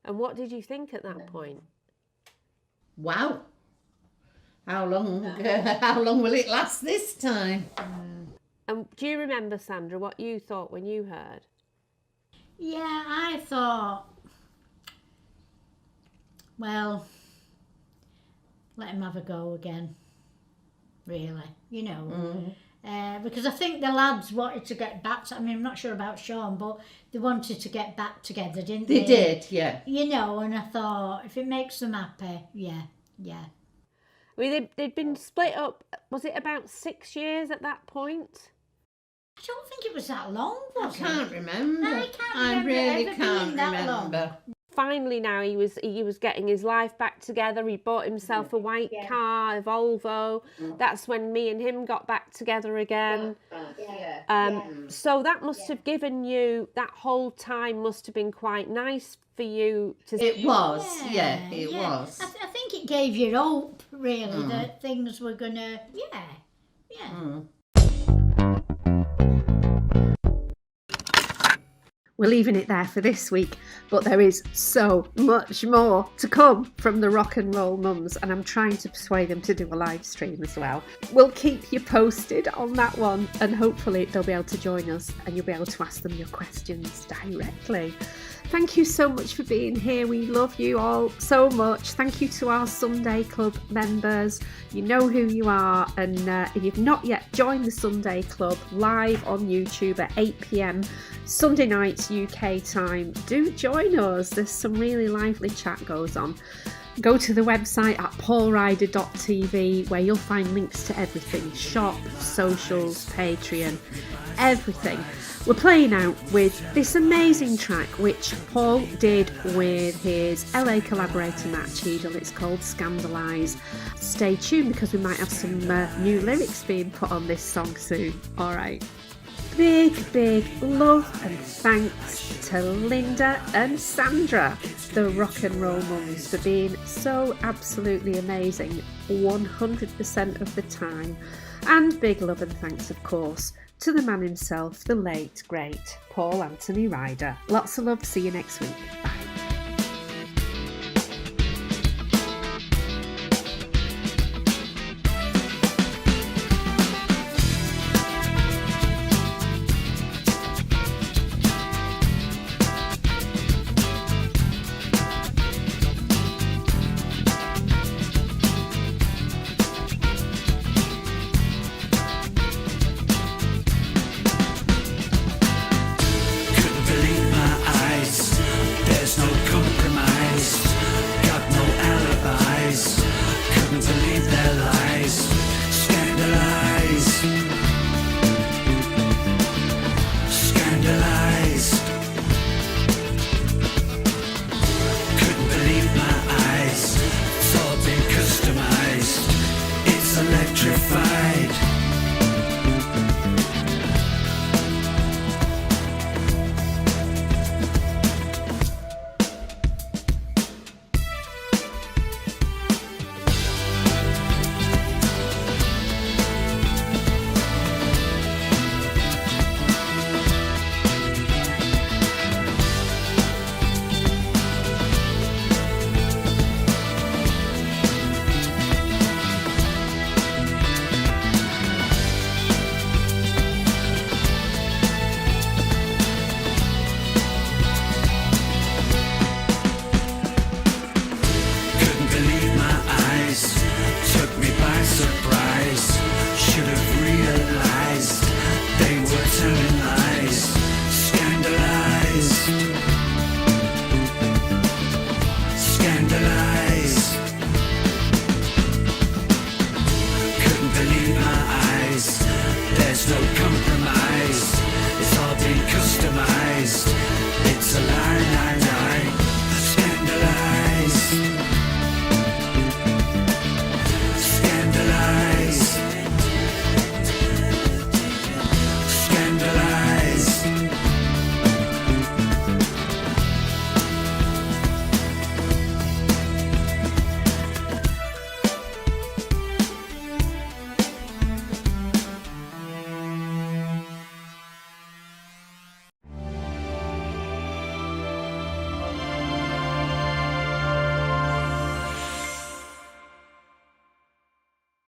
And what did you think at that point? Wow. How long will it last this time? And do you remember, Sandra, what you thought when you heard? Yeah, I thought, well, let him have a go again, really, you know. Because I think the lads wanted to get back to, I mean, I'm not sure about Shaun, but they wanted to get back together, didn't they? They did, yeah. You know, and I thought, if it makes them happy, yeah. I mean, they'd been split up, was it about 6 years at that point? I don't think it was that long, was it? I can't remember. I can't I remember really it ever can't being that long. remember. Finally now he was getting his life back together. He bought himself a white car, a Volvo. That's when me and him got back together again. So that must have given you, that whole time must have been quite nice for you to... It was, it was. I think it gave you hope, really, that things were going to, We're leaving it there for this week, but there is so much more to come from the Rock and Roll Mums, and I'm trying to persuade them to do a live stream as well. We'll keep you posted on that one, and hopefully they'll be able to join us and you'll be able to ask them your questions directly. Thank you so much for being here. We love you all so much. Thank you to our Sunday Club members. You know who you are, and if you've not yet joined the Sunday Club live on YouTube at 8 p.m. Sunday nights UK time, do join us. There's some really lively chat goes on. Go to the website at paulryder.tv where you'll find links to everything: shop, socials, Patreon, everything. We're playing out with this amazing track which Paul did with his LA collaborator Matt Cheadle. It's called Scandalise. Stay tuned because we might have some new lyrics being put on this song soon. Alright. Big love and thanks to Linda and Sandra, the Rock and Roll Mums, for being so absolutely amazing 100% of the time. And big love and thanks, of course, to the man himself, the late, great Paul Anthony Ryder. Lots of love. See you next week. Bye. Scandalize.